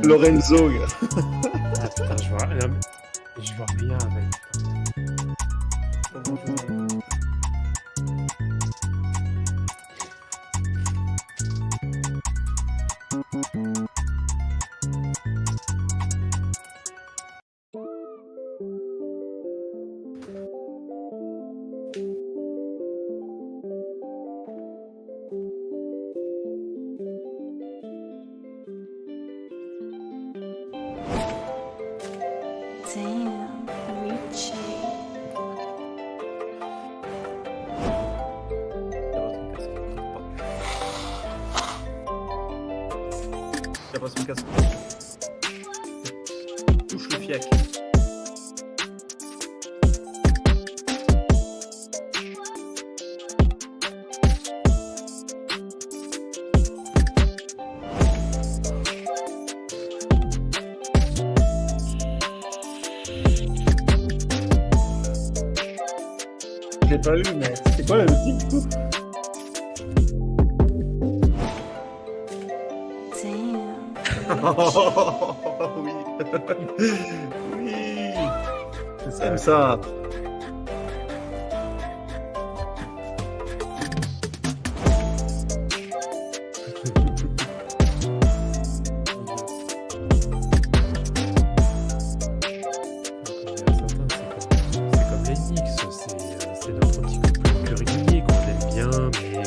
Lorenzo, gars. Ah putain, je vois rien. Je vois rien avec. Damn, Richie. Il a pas son casque. Touche le fiac. Je l'ai pas eu, mais c'est quoi la musique du coup? Damn. Oh, oui. Oui. C'est J'aime ça. C'est comme les Knicks, c'est notre petit couple plus régulier qu'on aime bien, mais.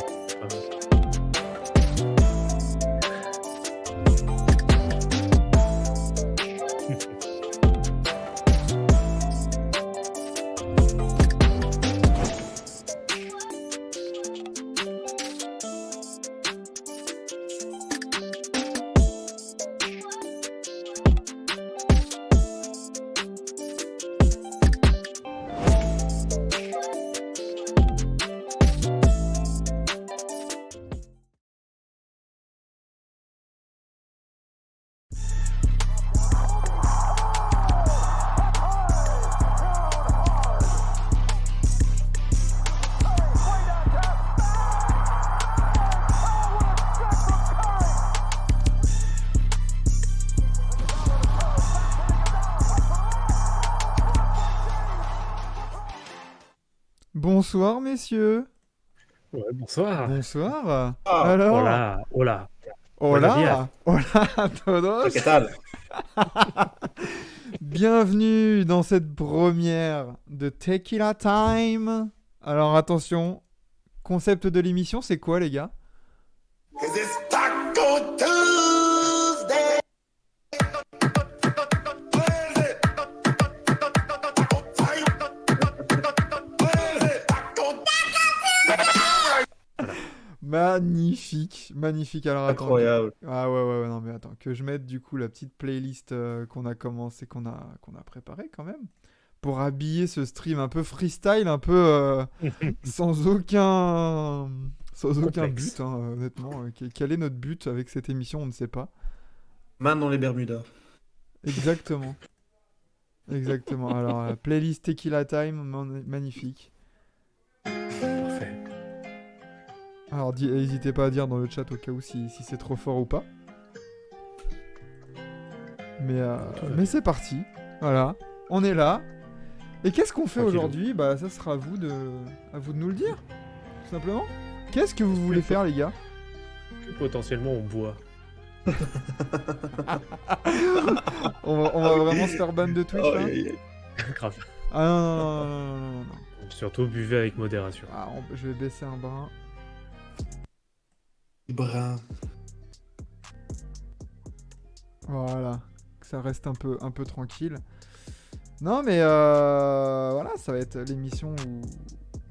Bonsoir messieurs. Ouais, bonsoir. Bonsoir. Ah, Alors, Hola, hola. hola, hola a todos. ¿Qué tal? Bienvenue dans cette première de Tequila Time. Alors attention, concept de l'émission, c'est quoi les gars? Cause it's Taco Tuesday. Where is it? Taco time. Where is it? Taco. Magnifique, magnifique. Alors attends. Incroyable. Ah ouais, non mais attends, que je mette du coup la petite playlist qu'on a commencé, qu'on a préparé quand même, pour habiller ce stream un peu freestyle, un peu sans aucun Complexe. but, hein, honnêtement. Quel est notre but avec cette émission, on ne sait pas. Main dans les Bermudas. Exactement. Exactement. Alors, playlist Tequila Time, magnifique. Parfait. Alors, n'hésitez pas à dire dans le chat au cas où si c'est trop fort ou pas. Mais c'est parti. Voilà. On est là. Et qu'est-ce qu'on fait Tranquillou. aujourd'hui? Bah, ça sera à vous de nous le dire. Tout simplement. Qu'est-ce que vous voulez faire, les gars? Potentiellement, on boit. On va vraiment se faire ban de Twitch, Oh, là? Grave. Ah non. Surtout, buvez avec modération. Ah, je vais baisser un brin. Brun. Voilà, que ça reste un peu tranquille. Non mais voilà, ça va être l'émission où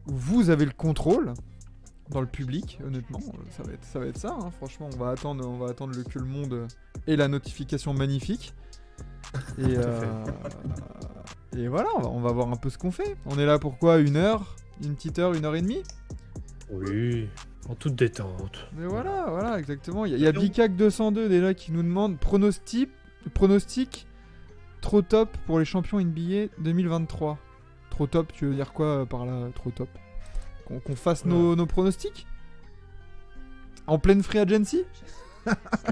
vous avez le contrôle dans le public, honnêtement. Ça va être ça, hein. Franchement, on va attendre que le monde ait la notification magnifique. Et, et voilà, on va voir un peu ce qu'on fait. On est là pour quoi? Une heure? Une petite heure, 1h30? Oui, en toute détente. Mais voilà, exactement. Il y a Bikac 202 déjà qui nous demande pronostic trop top pour les champions NBA 2023. Trop top, tu veux dire quoi par là, trop top? Qu'on fasse nos pronostics en pleine free agency? Parce que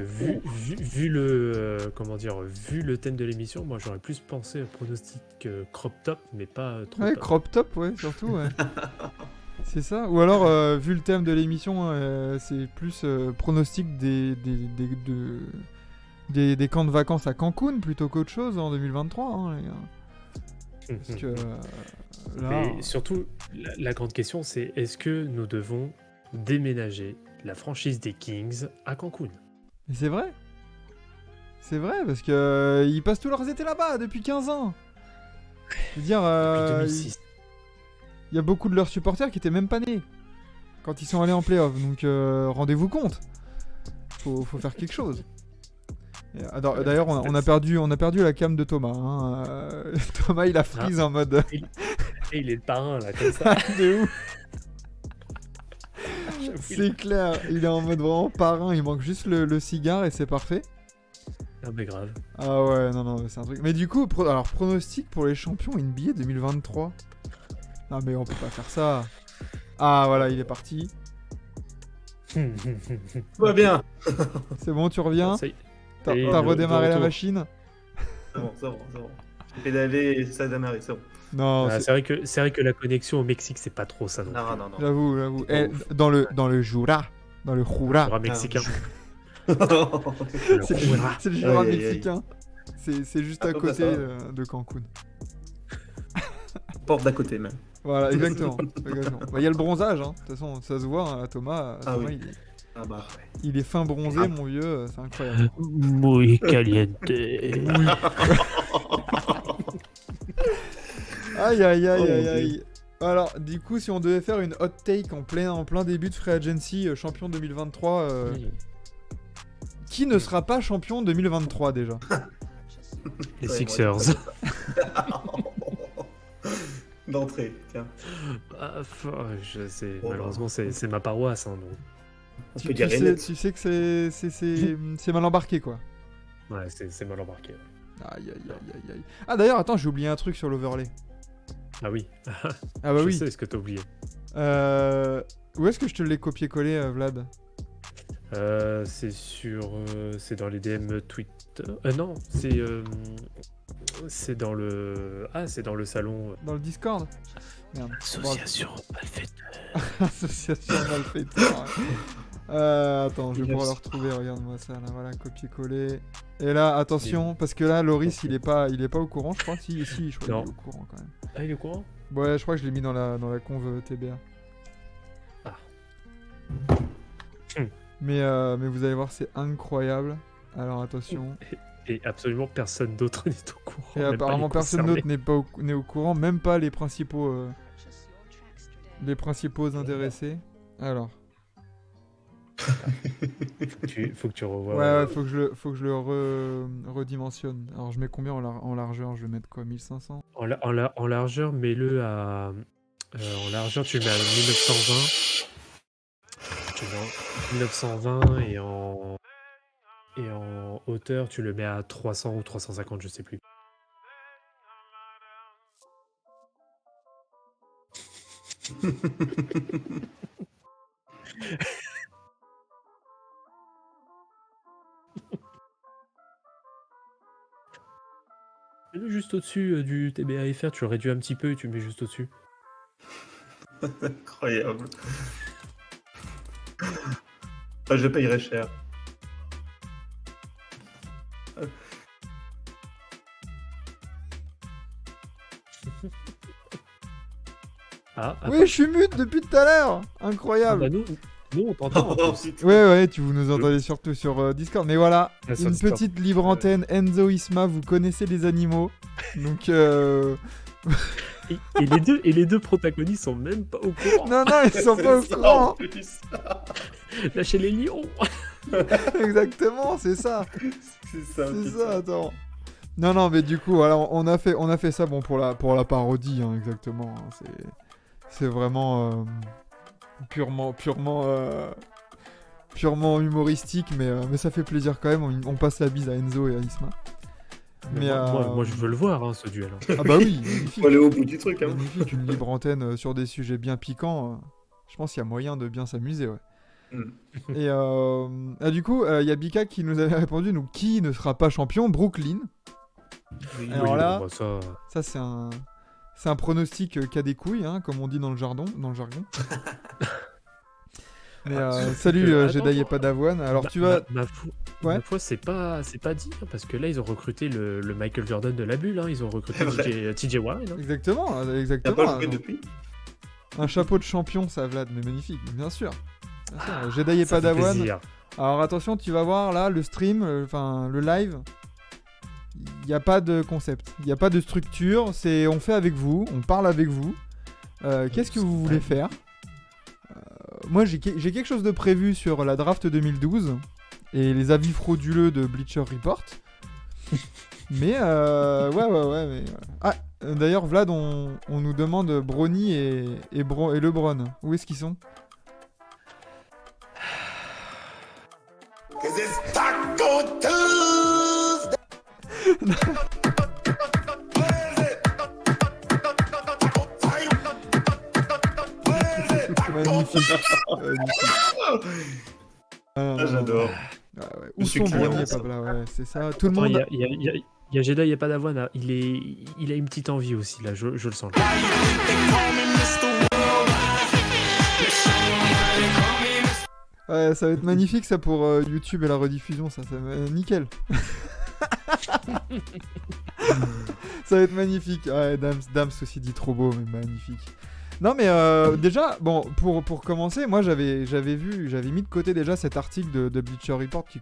vu le comment dire, vu le thème de l'émission, moi j'aurais plus pensé à pronostic crop top, mais pas trop Ouais, top. crop top, ouais, surtout, ouais. C'est ça. Ou alors, vu le thème de l'émission, c'est plus pronostic des camps de vacances à Cancun plutôt qu'autre chose en 2023, hein, les gars. Parce que là, Mais surtout, la grande question, c'est est-ce que nous devons déménager la franchise des Kings à Cancun? mais c'est vrai. C'est vrai, parce que ils passent tous leurs étés là-bas depuis 15 ans. Je veux dire, Depuis 2006. il y a beaucoup de leurs supporters qui étaient même pas nés quand ils sont allés en playoff. Donc rendez-vous compte. Faut faire quelque chose. Et, d'ailleurs, on a perdu la cam de Thomas. Hein. Thomas, il a freeze en mode. Et il est le parrain là, comme ça. De ouf. C'est clair, il est en mode vraiment parrain. Il manque juste le cigare et c'est parfait. Ah, mais grave. Ah ouais, non, c'est un truc. Mais du coup, alors pronostic pour les champions NBA 2023. Non, mais on peut pas faire ça. Ah voilà, il est parti. Tout va bien. C'est bon, tu reviens. Ça y- T'as Et t'as de redémarré la retour. machine. C'est bon. J'ai pédalé et ça a démarré, c'est bon. Non, Ah, c'est vrai que la connexion au Mexique, c'est pas trop ça non plus. Non. j'avoue. C'est Eh, pas ouf. dans le Jura, dans le Jura. Jura mexicain. C'est le Jura. c'est le Jura Aïe, aïe, aïe. mexicain. C'est juste à Ah, côté ça. de Cancun. Porte d'à côté même. Voilà, exactement. Bah, il y a le bronzage, hein. De toute façon, ça se voit, hein, Thomas. Ah Thomas, oui. Ah bah ouais. il est fin bronzé, mon vieux, c'est incroyable. Muy caliente. Aïe. Alors, du coup, si on devait faire une hot take en plein début de Free Agency, champion 2023, qui ne sera pas champion 2023 déjà? Les Ouais, Sixers. D'entrée, tiens. Ah, je sais, Oh, malheureusement, c'est ma paroisse. Hein, donc. On Tu, peut tu dire sais, Renet. tu sais que c'est mal embarqué, quoi. Ouais, c'est mal embarqué. Aïe. Ah, d'ailleurs, attends, j'ai oublié un truc sur l'overlay. Ah oui. Ah bah je oui. sais ce que t'as oublié. Où est-ce que je te l'ai copié-collé, Vlad? C'est dans les DM Twitter. Non, c'est dans le. Ah, c'est dans le salon. Dans le Discord? Merde. Association malfaiteur. Association malfaiteur. Attends, je vais pouvoir le retrouver, regarde-moi ça, là, voilà, copier-coller. Et là, attention, parce que là, Loris, il est pas au courant, je crois. Si, je crois qu'il Non. est au courant quand même. Ah, il est au courant? Ouais, je crois que je l'ai mis dans la conve TBA. Ah. Mais vous allez voir, c'est incroyable. Alors attention. Et absolument personne d'autre n'est au courant. Et même pas apparemment, les personne concernés. d'autre n'est au courant, même pas les principaux intéressés. Alors. Faut que tu revoies. Ouais, faut que je le redimensionne. Alors je mets combien en largeur? Je vais mettre quoi? 1500? En largeur, mets-le à. En largeur, tu le mets à 1920. Tu le mets en 1920 et en hauteur, tu le mets à 300 ou 350, je sais plus. Mets-le juste au-dessus du TBAFR, tu le réduis un petit peu et tu le mets juste au-dessus. Incroyable. Ah, je payerais cher. Ah, Oui, je suis mute depuis tout à l'heure. Incroyable. bah nous on t'entend. en Oh, plus. putain. Ouais, vous nous entendez surtout sur Discord. Mais voilà, Ah, sur une Discord. petite libre antenne. Enzo Isma, vous connaissez les animaux. Donc, Et les deux protagonistes sont même pas au courant. non, ils sont C'est pas au ça, courant. en plus. Lâchez les lions. Exactement, c'est ça. C'est ça, C'est putain. ça, attends. Non, mais du coup, voilà, on a fait ça bon, pour la parodie, hein, exactement. Hein, c'est vraiment purement humoristique, mais ça fait plaisir quand même. On passe la bise à Enzo et à Isma. Mais, Moi, je veux le voir, hein, ce duel. Hein. Ah bah oui, magnifique. Faut aller au bout du truc, hein. Magnifique, une libre antenne sur des sujets bien piquants. Je pense qu'il y a moyen de bien s'amuser, ouais. Et du coup, il y a Bika qui nous avait répondu, donc qui ne sera pas champion? Brooklyn. Oui. Alors là, bon, bah, ça, ça c'est un pronostic qu'a des couilles, hein, comme on dit dans le jargon. Mais salut Jedi et pas d'avoine. Alors tu vas... Ouais. Ma foi, c'est pas dit, hein, parce que là, ils ont recruté le Michael Jordan de la bulle, hein, ils ont recruté TJ Warren. Hein. Exactement. T'as pas joué depuis? Un chapeau de champion, ça, Vlad, mais magnifique, bien sûr. Jedi et Ça pas fait d'avoine. plaisir. Alors attention, tu vas voir là, le stream, le live, il n'y a pas de concept, il n'y a pas de structure, on fait avec vous, on parle avec vous. Qu'est-ce que vous voulez faire? Moi, j'ai quelque chose de prévu sur la draft 2012 et les avis frauduleux de Bleacher Report. Mais ouais. Mais... Ah, d'ailleurs, Vlad, on nous demande Bronny et LeBron. Où est-ce qu'ils sont? Cause it's Taco Tuesday. Magnifique. J'adore. Ouais. Où Je suis sont client, Bronny et ça. Pabla? Ouais, c'est ça. Tout le Attends, monde. il y a Jedi et pas d'avoine, là. Il a une petite envie aussi, là, je le sens. Là. Ouais, ça va être magnifique ça pour YouTube et la rediffusion, ça va être nickel. Ça va être magnifique. Ouais, Dams aussi dit trop beau, mais magnifique. Non mais déjà, bon, pour commencer, moi j'avais mis de côté déjà cet article de Bleacher Report qui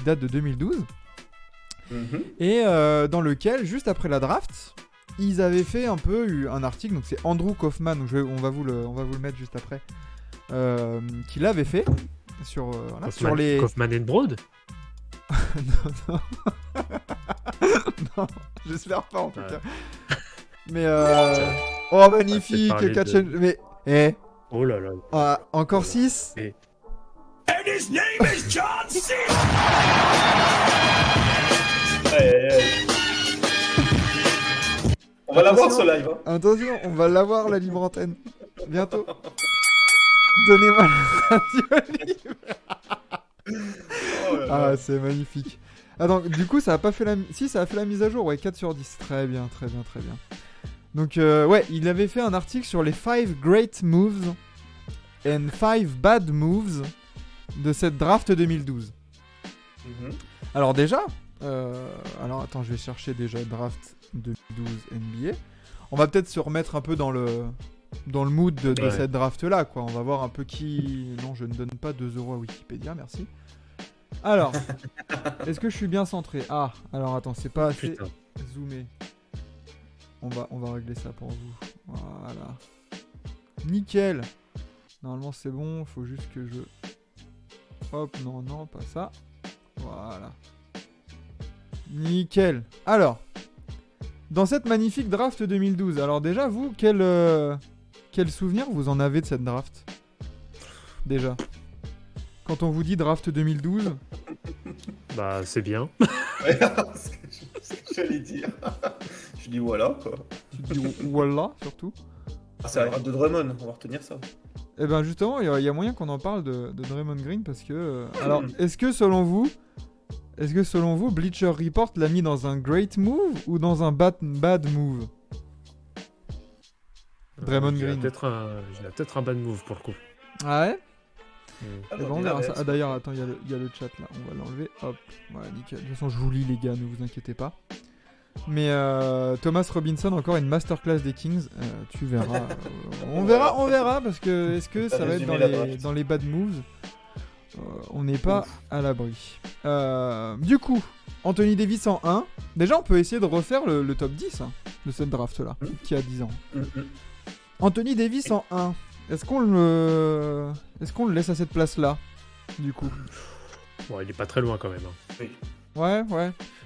date de 2012. Et dans lequel, juste après la draft, ils avaient fait un peu un article, donc c'est Andrew Kaufman, donc on va vous le mettre juste après, qui l'avait fait sur, voilà, sur les... Kaufman and Broad. non. Non, j'espère pas en tout cas. Mais oh magnifique, catch and... Mais Oh là là. encore 6. Et... And his name is John C. On va l'avoir ce live. Hein. Attention, on va l'avoir la libre antenne. Bientôt. Donnez-moi la radio libre. Ah, c'est magnifique. Attends, du coup, ça a pas fait la... Si, ça a fait la mise à jour, ouais, 4 sur 10. Très bien. Donc, ouais, il avait fait un article sur les 5 great moves and 5 bad moves de cette draft 2012. Alors déjà, alors attends, je vais chercher déjà draft 2012 NBA. On va peut-être se remettre un peu dans le mood de cette draft-là, quoi. On va voir un peu qui... Non, je ne donne pas 2€ à Wikipédia, merci. Alors, est-ce que je suis bien centré? Ah, alors attends, c'est pas assez zoomé. On va régler ça pour vous. Voilà. Nickel. Normalement, c'est bon. Faut juste que je... Hop, non, pas ça. Voilà. Nickel. Alors, dans cette magnifique draft 2012, alors déjà, vous, quel souvenir vous en avez de cette draft? Déjà. Quand on vous dit draft 2012... Bah, c'est bien. Ouais, c'est ce que j'allais dire. Je dis voilà, quoi. Tu dis voilà, surtout. Ah, c'est la draft de Drummond, on va retenir ça. Eh ben justement, il y a moyen qu'on en parle de Draymond Green parce que... alors, est-ce que selon vous, Bleacher Report l'a mis dans un great move ou dans un bad move? Draymond Green. Il a peut-être un bad move pour le coup. Ah ouais? Ah, Eh ben, on verra ça. Ah d'ailleurs, attends, il y a le chat là, on va l'enlever. Hop, voilà, nickel. De toute façon, je vous lis les gars, ne vous inquiétez pas. Mais Thomas Robinson, encore une masterclass des Kings. Tu verras. On verra parce que est-ce que ça va être dans les bad moves? On n'est pas à l'abri. Du coup, Anthony Davis en 1. Déjà, on peut essayer de refaire le top 10 hein, de cette draft là, qui a 10 ans. Anthony Davis en 1. Est-ce qu'on le laisse à cette place là, du coup? Bon, il est pas très loin quand même. Hein. Oui. Ouais.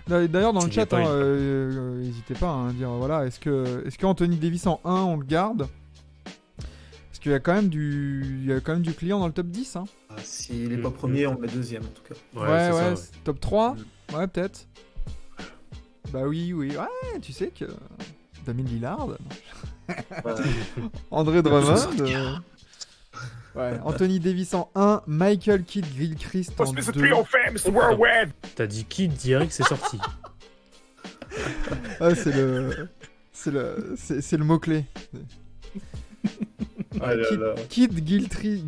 D'ailleurs, dans le S'il chat, est pas, n'hésitez pas à dire voilà, est-ce que Anthony Davis en 1 on le garde? Parce qu'il y a quand même du client dans le top 10. Hein. Ah, s'il n'est pas premier, on le met deuxième en tout cas. Ouais, c'est ça, top 3. Ouais, peut-être. Bah oui. Ouais, tu sais que Damien Lillard, André Drummond. Ouais, Anthony Davis en 1, Michael Kidd Gilchrist en 2. T'as dit qui dirait que c'est sorti. Ah, c'est le mot-clé. Ah là là. Kidd Gilchrist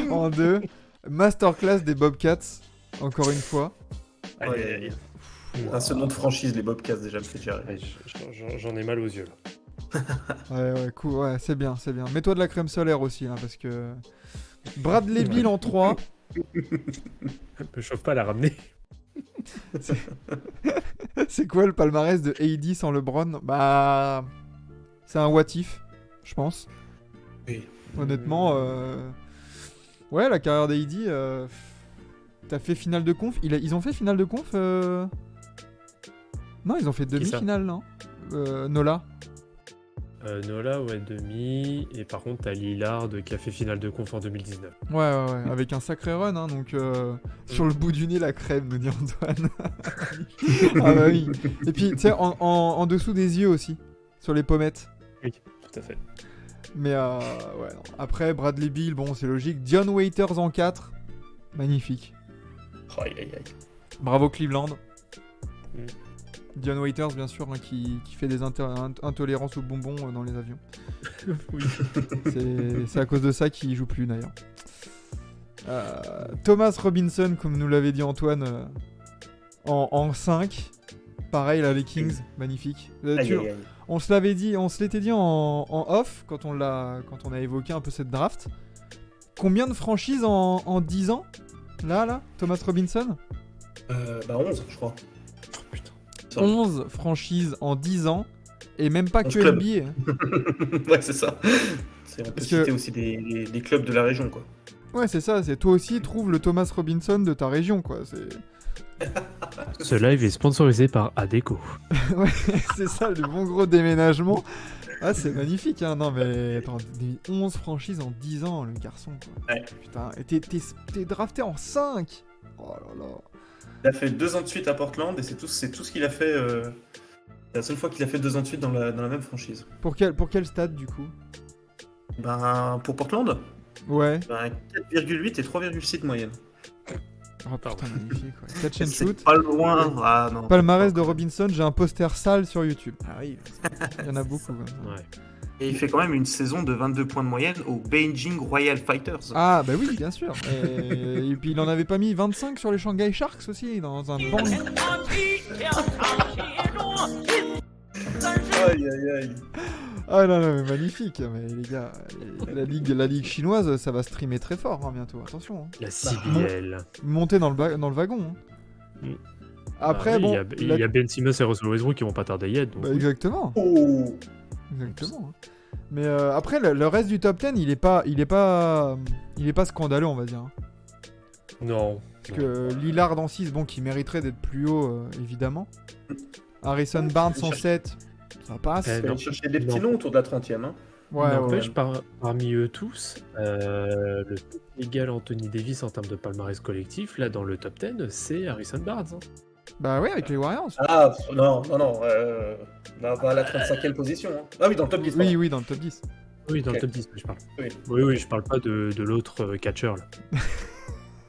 en 2. Masterclass des Bobcats, encore une fois. Aïe, aïe, aïe. Ce nom de franchise, les Bobcats, déjà me fait tirer. Ouais, j'en ai mal aux yeux là. Ouais, cool, ouais, c'est bien. Mets-toi de la crème solaire aussi, hein, parce que... Bradley Beal en 3. Me chauffe pas à la ramener. C'est quoi le palmarès de AD sans LeBron? Bah... C'est un what if, je pense. Oui. Honnêtement, ouais, la carrière d'AD... T'as fait finale de conf? Ils ont fait finale de conf Non, ils ont fait demi-finale, non Nola. Nola, ouais, demi. Et par contre, t'as Lillard qui a fait finale de conf en 2019. Ouais, avec un sacré run, hein, donc sur le bout du nez, la crème, me dit Antoine. Ah bah oui. Et puis, tu sais, en dessous des yeux aussi, sur les pommettes. Oui, tout à fait. Mais ouais, non. Après, Bradley Beal, bon, c'est logique. Dion Waiters en 4, magnifique. Aïe, aïe, aïe. Bravo Cleveland. Mm. Dion Waiters, bien sûr, hein, qui fait des intolérances aux bonbons dans les avions. Oui. C'est à cause de ça qu'il joue plus, d'ailleurs. Thomas Robinson, comme nous l'avait dit Antoine, en 5. Pareil, là, les Kings, magnifique. Aïe, aïe, aïe. On se l'était dit en off, quand on a évoqué un peu cette draft. Combien de franchises en 10 ans Là, Thomas Robinson Bah 11, je crois. Oh, putain. 11 franchises en 10 ans, et même pas 11 que clubs. NBA. hein. Ouais, c'est ça. On peut Parce citer que- aussi des clubs de la région, quoi. Ouais, c'est ça, c'est toi aussi, trouve le Thomas Robinson de ta région, quoi. Ce live est sponsorisé par Adecco. Ouais, c'est ça, le bon gros déménagement. Ah, c'est magnifique, hein. Non, mais attends, 11 franchises en 10 ans, le garçon, quoi. Ouais. Putain, et t'es drafté en 5. Oh là là. Il a fait 2 ans de suite à Portland et c'est tout ce qu'il a fait. C'est la seule fois qu'il a fait 2 ans de suite dans la même franchise. Pour quel stade, du coup? Ben, pour Portland, Ouais. ben, 4,8 et 3,6 de moyenne. Oh putain, magnifique, ouais. Catch and C'est shoot. pas loin. Ah non. Palmarès de Robinson, j'ai un poster sale sur YouTube. Ah oui, il y en a beaucoup. Comme ça. Ouais. Et il fait quand même une saison de 22 points de moyenne au Beijing Royal Fighters. Ah bah oui, bien sûr. Et puis il en avait pas mis 25 sur les Shanghai Sharks aussi, dans un banc. Aïe aïe aïe. Ah non, mais magnifique. Mais les gars, la ligue chinoise, ça va streamer très fort, hein, bientôt. Attention. Hein. La CBL. Monter dans le wagon. Hein. Mm. Après, Ah oui, bon. il y a Ben Simmons et Russell Westbrook qui vont pas tarder y être. Donc Bah, oui. exactement. Oh. Exactement. Hein. Mais après, le reste du top 10, il est pas scandaleux, on va dire. Hein. Non. Parce que Lillard en 6, bon, qui mériterait d'être plus haut, évidemment. Harrison Barnes en 7, ça passe. Eh, Il faut non. aller chercher des petits Non. noms autour de la 30e. Hein. Ouais, N'empêche, ouais. parmi eux tous, le top égal Anthony Davis en termes de palmarès collectif, là dans le top 10, c'est Harrison Barnes. Hein. Bah ouais, avec les Warriors. Ah non. Là, on va à la 35e position. Hein. Ah oui, dans le top 10. Oui, dans le top 10. Oui, dans Ok. le top 10, je parle. Oui. Oui, je parle pas de l'autre catcheur. Là.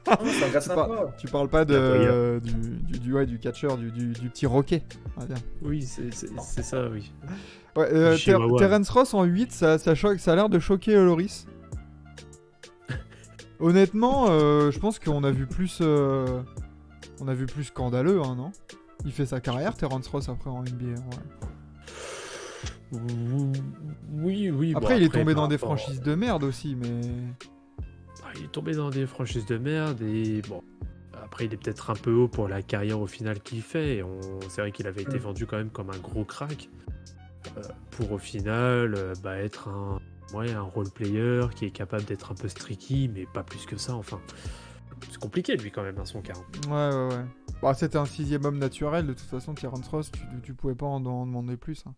Ah, c'est un gars Tu, par- sympa. tu parles pas du catcheur, du petit roquet. On va dire. Oui, c'est ça, oui. Ouais, Chihuahua. Terence Ross en 8, ça a l'air de choquer Loris. Honnêtement, je pense qu'on a vu plus scandaleux, hein, non? Il fait sa carrière, Terence Ross, après en NBA. Ouais. Oui. Après, bon, il est tombé dans par des rapport- franchises de merde aussi, mais... Il est tombé dans des franchises de merde et bon. Après, il est peut-être un peu haut pour la carrière au final qu'il fait. C'est vrai qu'il avait été vendu quand même comme un gros crack. Pour au final être un role player qui est capable d'être un peu streaky, mais pas plus que ça. Enfin, c'est compliqué lui quand même dans son cas. Ouais. Bah, c'était un 6ème homme naturel, de toute façon, Terence Ross, tu pouvais pas en demander plus. Hein.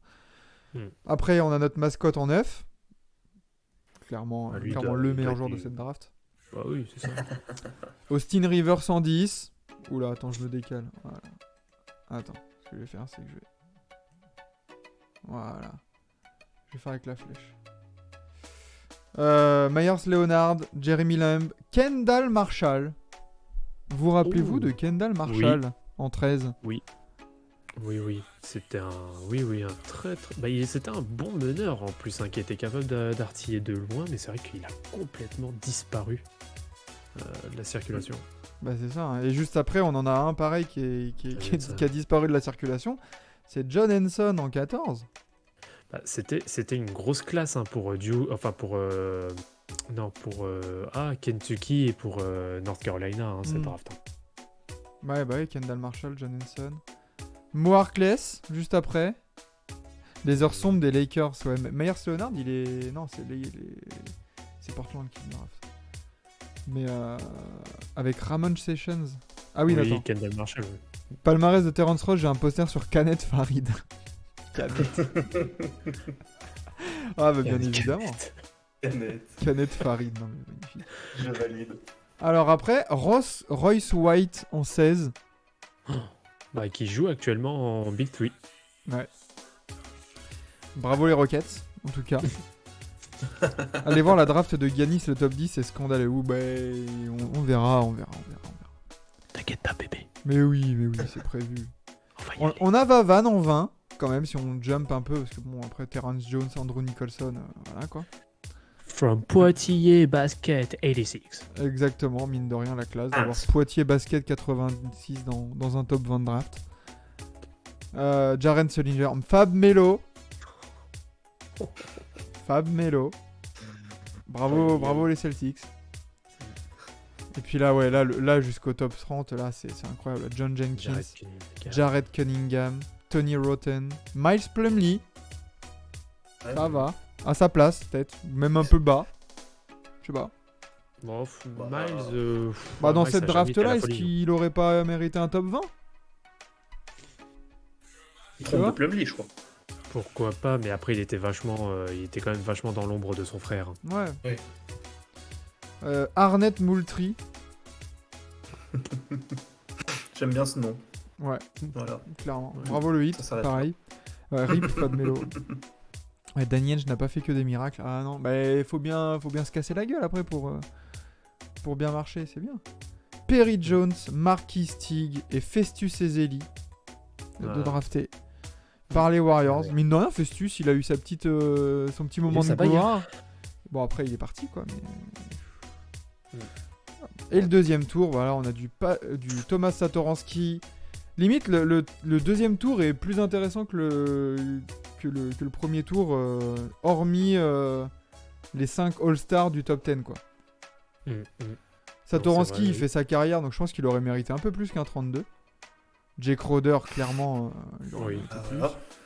Après, on a notre mascotte en 9. Clairement, Ah, lui, le il meilleur doit joueur de être- cette draft. Bah oui, c'est ça. Austin Rivers 110. Oula, attends, je me décale. Voilà. Attends, ce que je vais faire, c'est que je vais... Voilà. Je vais faire avec la flèche. Myers Leonard, Jeremy Lamb, Kendall Marshall. Vous rappelez-vous Oh. de Kendall Marshall en 13? Oui, c'était un très très. C'était un bon meneur en plus, hein, qui était capable d'artiller de loin, mais c'est vrai qu'il a complètement disparu de la circulation. Bah c'est ça, hein. Et juste après, on en a un pareil qui a disparu de la circulation. C'est John Henson en 14. C'était une grosse classe, hein, pour Kentucky et pour North Carolina, hein, cette draft. Hein. Ouais, Kendall Marshall, John Henson. Mo Harkless, juste après. Les heures sombres des Lakers. Ouais, Myers Leonard, il est. Non, c'est Portland qui le draft. Mais avec Ramon Sessions. Ah oui, attends. Kendall Marshall. Oui. Palmarès de Terrence Ross, j'ai un poster sur Kenneth Farid. Kenneth. Ah, bah bien évidemment. Kenneth Farid, non mais magnifique. Je valide. Alors après, Royce White en 16. Qui joue actuellement en Big 3. Ouais. Bravo les Rockets, en tout cas. Allez voir la draft de Giannis, le top 10, c'est scandaleux. On verra. T'inquiète pas, bébé. Mais oui, c'est prévu. On va y aller. On a Vavan en 20, quand même, si on jump un peu, parce que bon, après Terrence Jones, Andrew Nicholson, voilà quoi. From Poitiers Basket 86. Exactement, mine de rien, la classe d'avoir Poitiers Basket 86 dans un top 20 de draft. Jaren Sullinger, Fab Melo. Bravo les Celtics. Et puis là jusqu'au top 30, là c'est incroyable. John Jenkins, Jared Cunningham, Tony Roten, Miles Plumlee. Ça va. À sa place, peut-être. Même un peu bas. Je sais pas. Miles. Dans Miles, cette ça draft-là, a est-ce jamais été qu'il aurait pas mérité un top 20? Il trompe de Plumlee, je crois. Pourquoi pas, mais après il était quand même vachement dans l'ombre de son frère. Ouais. Arnett Moultrie. J'aime bien ce nom. Ouais, Voilà. clairement. Ouais. Bravo le hit, Ça s'arrête pareil. Rip Fab Melo. Ouais, Daniel, je n'a pas fait que des miracles. Ah non, faut bien se casser la gueule après pour bien marcher, c'est bien. Perry Jones, Marquis Stig et Festus Ezeli de draftés par les Warriors. Ouais. Mine de rien, Festus, il a eu son petit moment de gloire. Bon, après, il est parti, quoi. Mais... Et le deuxième tour, voilà, on a du Thomas Satoransky. Limite, le deuxième tour est plus intéressant que le premier tour, hormis les 5 All-Stars du top 10, quoi. Satoransky, il fait sa carrière, donc je pense qu'il aurait mérité un peu plus qu'un 32. Jake Crowder, clairement, il aurait mérité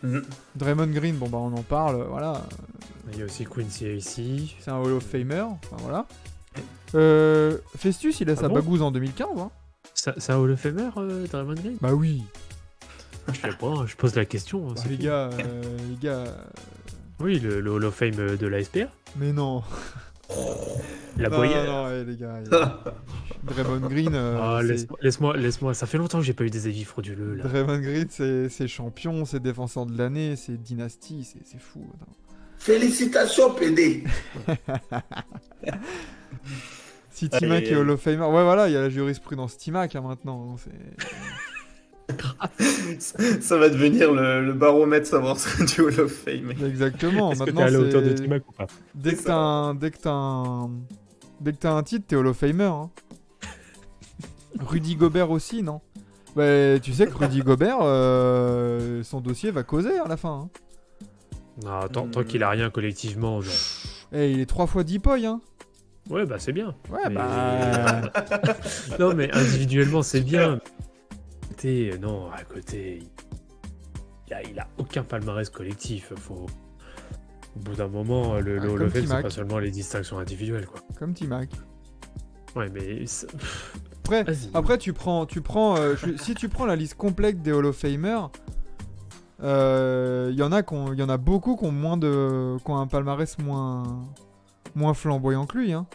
plus. Draymond Green, on en parle, voilà. Il y a aussi Quincy ici. C'est un Hall of Famer, enfin voilà. Festus, il a sa bon bagouze en 2015, hein. C'est un Hall of Famer, Draymond Green? Bah oui. Je sais pas, je pose la question. Hein, Bah, c'est les tout. gars... Oui, le Hall of Fame de la SPA. Mais non. La Non, boyère. non, les gars. Draymond Green... Laisse-moi, ça fait longtemps que j'ai pas eu des avis frauduleux là. Draymond Green, c'est champion, c'est défenseur de l'année, c'est dynastie, c'est fou. Attends. Félicitations, PD. Si T-Mac est Hall of Famer... Ouais, voilà, il y a la jurisprudence T-Mac, hein, maintenant. Ça va devenir le baromètre savoir ça du Hall of Fame. Exactement. Est-ce que Maintenant, t'es à la hauteur de c'est... T-Mac ou pas? Dès que t'as un titre, t'es Hall of Famer. Hein. Rudy Gobert aussi, non? Bah, tu sais que Rudy Gobert, son dossier va causer à la fin. Hein. Non, tant qu'il a rien collectivement, non. Et il est 3 fois Deepoy, hein. Ouais, bah c'est bien. Ouais, Mais- bah... Non, mais individuellement, c'est bien. Non, à côté, il a aucun palmarès collectif. Au bout d'un moment, le Ah, Hall comme of Fame, c'est T-Mac. pas seulement les distinctions individuelles, quoi. Comme T-Mac. Ouais, mais Vas-y. Après, si tu prends la liste complète des Hall of Famer, il y en a beaucoup qui ont un palmarès moins flamboyant que lui, hein.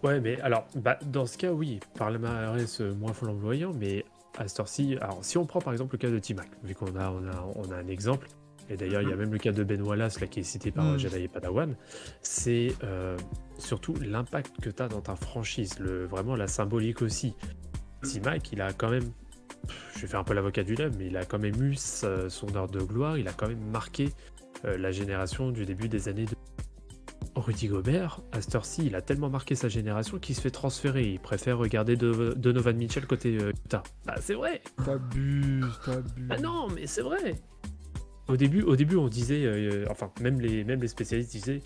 Ouais, mais alors, dans ce cas, oui, palmarès moins flamboyant, mais à cette heure-ci, alors si on prend par exemple le cas de T-Mac, vu qu'on a un exemple, et d'ailleurs il y a même le cas de Ben Wallace là, qui est cité par Jedi et Padawan, c'est surtout l'impact que tu as dans ta franchise, vraiment la symbolique aussi. T-Mac, il a quand même, je vais faire un peu l'avocat du diable, mais il a quand même eu son heure de gloire, il a quand même marqué la génération du début des années 2000. Rudy Gobert, à cette heure-ci, il a tellement marqué sa génération qu'il se fait transférer. Il préfère regarder Donovan Mitchell côté Utah. Bah, c'est vrai. T'abuses. Bah non, mais c'est vrai. Au début, on disait, enfin, même les spécialistes disaient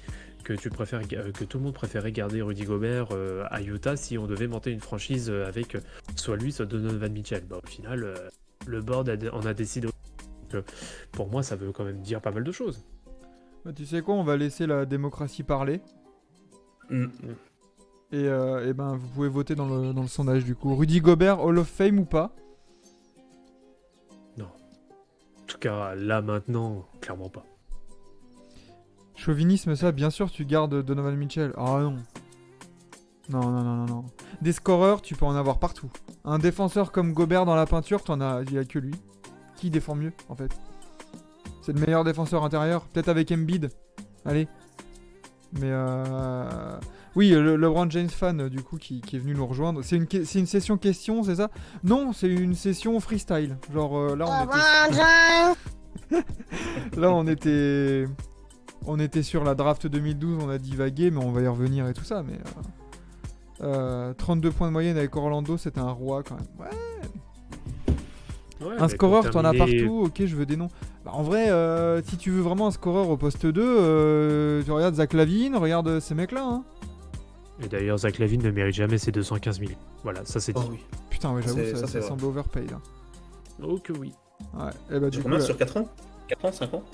que que tout le monde préférait garder Rudy Gobert à Utah si on devait monter une franchise avec soit lui, soit Donovan Mitchell. Bah, au final, le board en a décidé. Donc, pour moi, ça veut quand même dire pas mal de choses. Bah, tu sais quoi, on va laisser la démocratie parler. Et ben, vous pouvez voter dans le sondage du coup. Rudy Gobert, Hall of Fame ou pas? Non. En tout cas, là, maintenant, clairement pas. Chauvinisme, ça, bien sûr, tu gardes Donovan Mitchell. Ah non. Non. Des scoreurs, tu peux en avoir partout. Un défenseur comme Gobert dans la peinture, il y a que lui. Qui défend mieux, en fait? C'est le meilleur défenseur intérieur. Peut-être avec Embiid. Allez. Mais oui, le LeBron James fan, du coup, qui est venu nous rejoindre. C'est une session question, c'est ça? Non, c'est une session freestyle. Genre, là, on était sur la draft 2012, on a divagué, mais on va y revenir et tout ça. Mais 32 points de moyenne avec Orlando, c'était un roi quand même. Ouais. Un scoreur, t'en as partout, ok, je veux des noms. Bah, en vrai, si tu veux vraiment un scoreur au poste 2, tu regardes Zach LaVine, regarde ces mecs-là. Hein. Et d'ailleurs, Zach LaVine ne mérite jamais ses 215 millions. Voilà, ça c'est dit. Oh, oui. Putain, ouais, j'avoue, ça semble overpaid. Hein. Oh que oui. Ouais, et bah du coup. Combien sur 4 ans 4 ans, 5 ans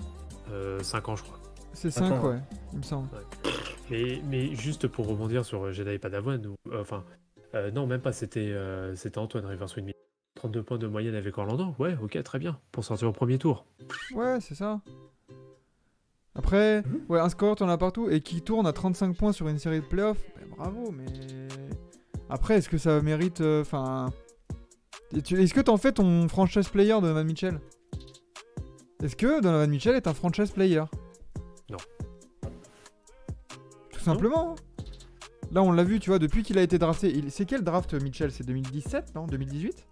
5 ans, je crois. C'est 5, ouais, il me semble. Ouais. Mais juste pour rebondir sur Jedi Padawan, non, même pas, c'était Antoine Rivers-Windmill. 32 points de moyenne avec Orlando, ouais, ok, très bien, pour sortir au premier tour. Ouais, c'est ça. Après, ouais, un scoreur, t'en as partout, et qui tourne à 35 points sur une série de playoffs, bravo, mais... Après, est-ce que ça mérite... Enfin... Est-ce que t'en fais ton franchise player, Donovan Mitchell? Est-ce que Donovan Mitchell est un franchise player? Non. Tout simplement. Là, on l'a vu, tu vois, depuis qu'il a été drafté. C'est quel draft, Mitchell? C'est 2017, non? 2018?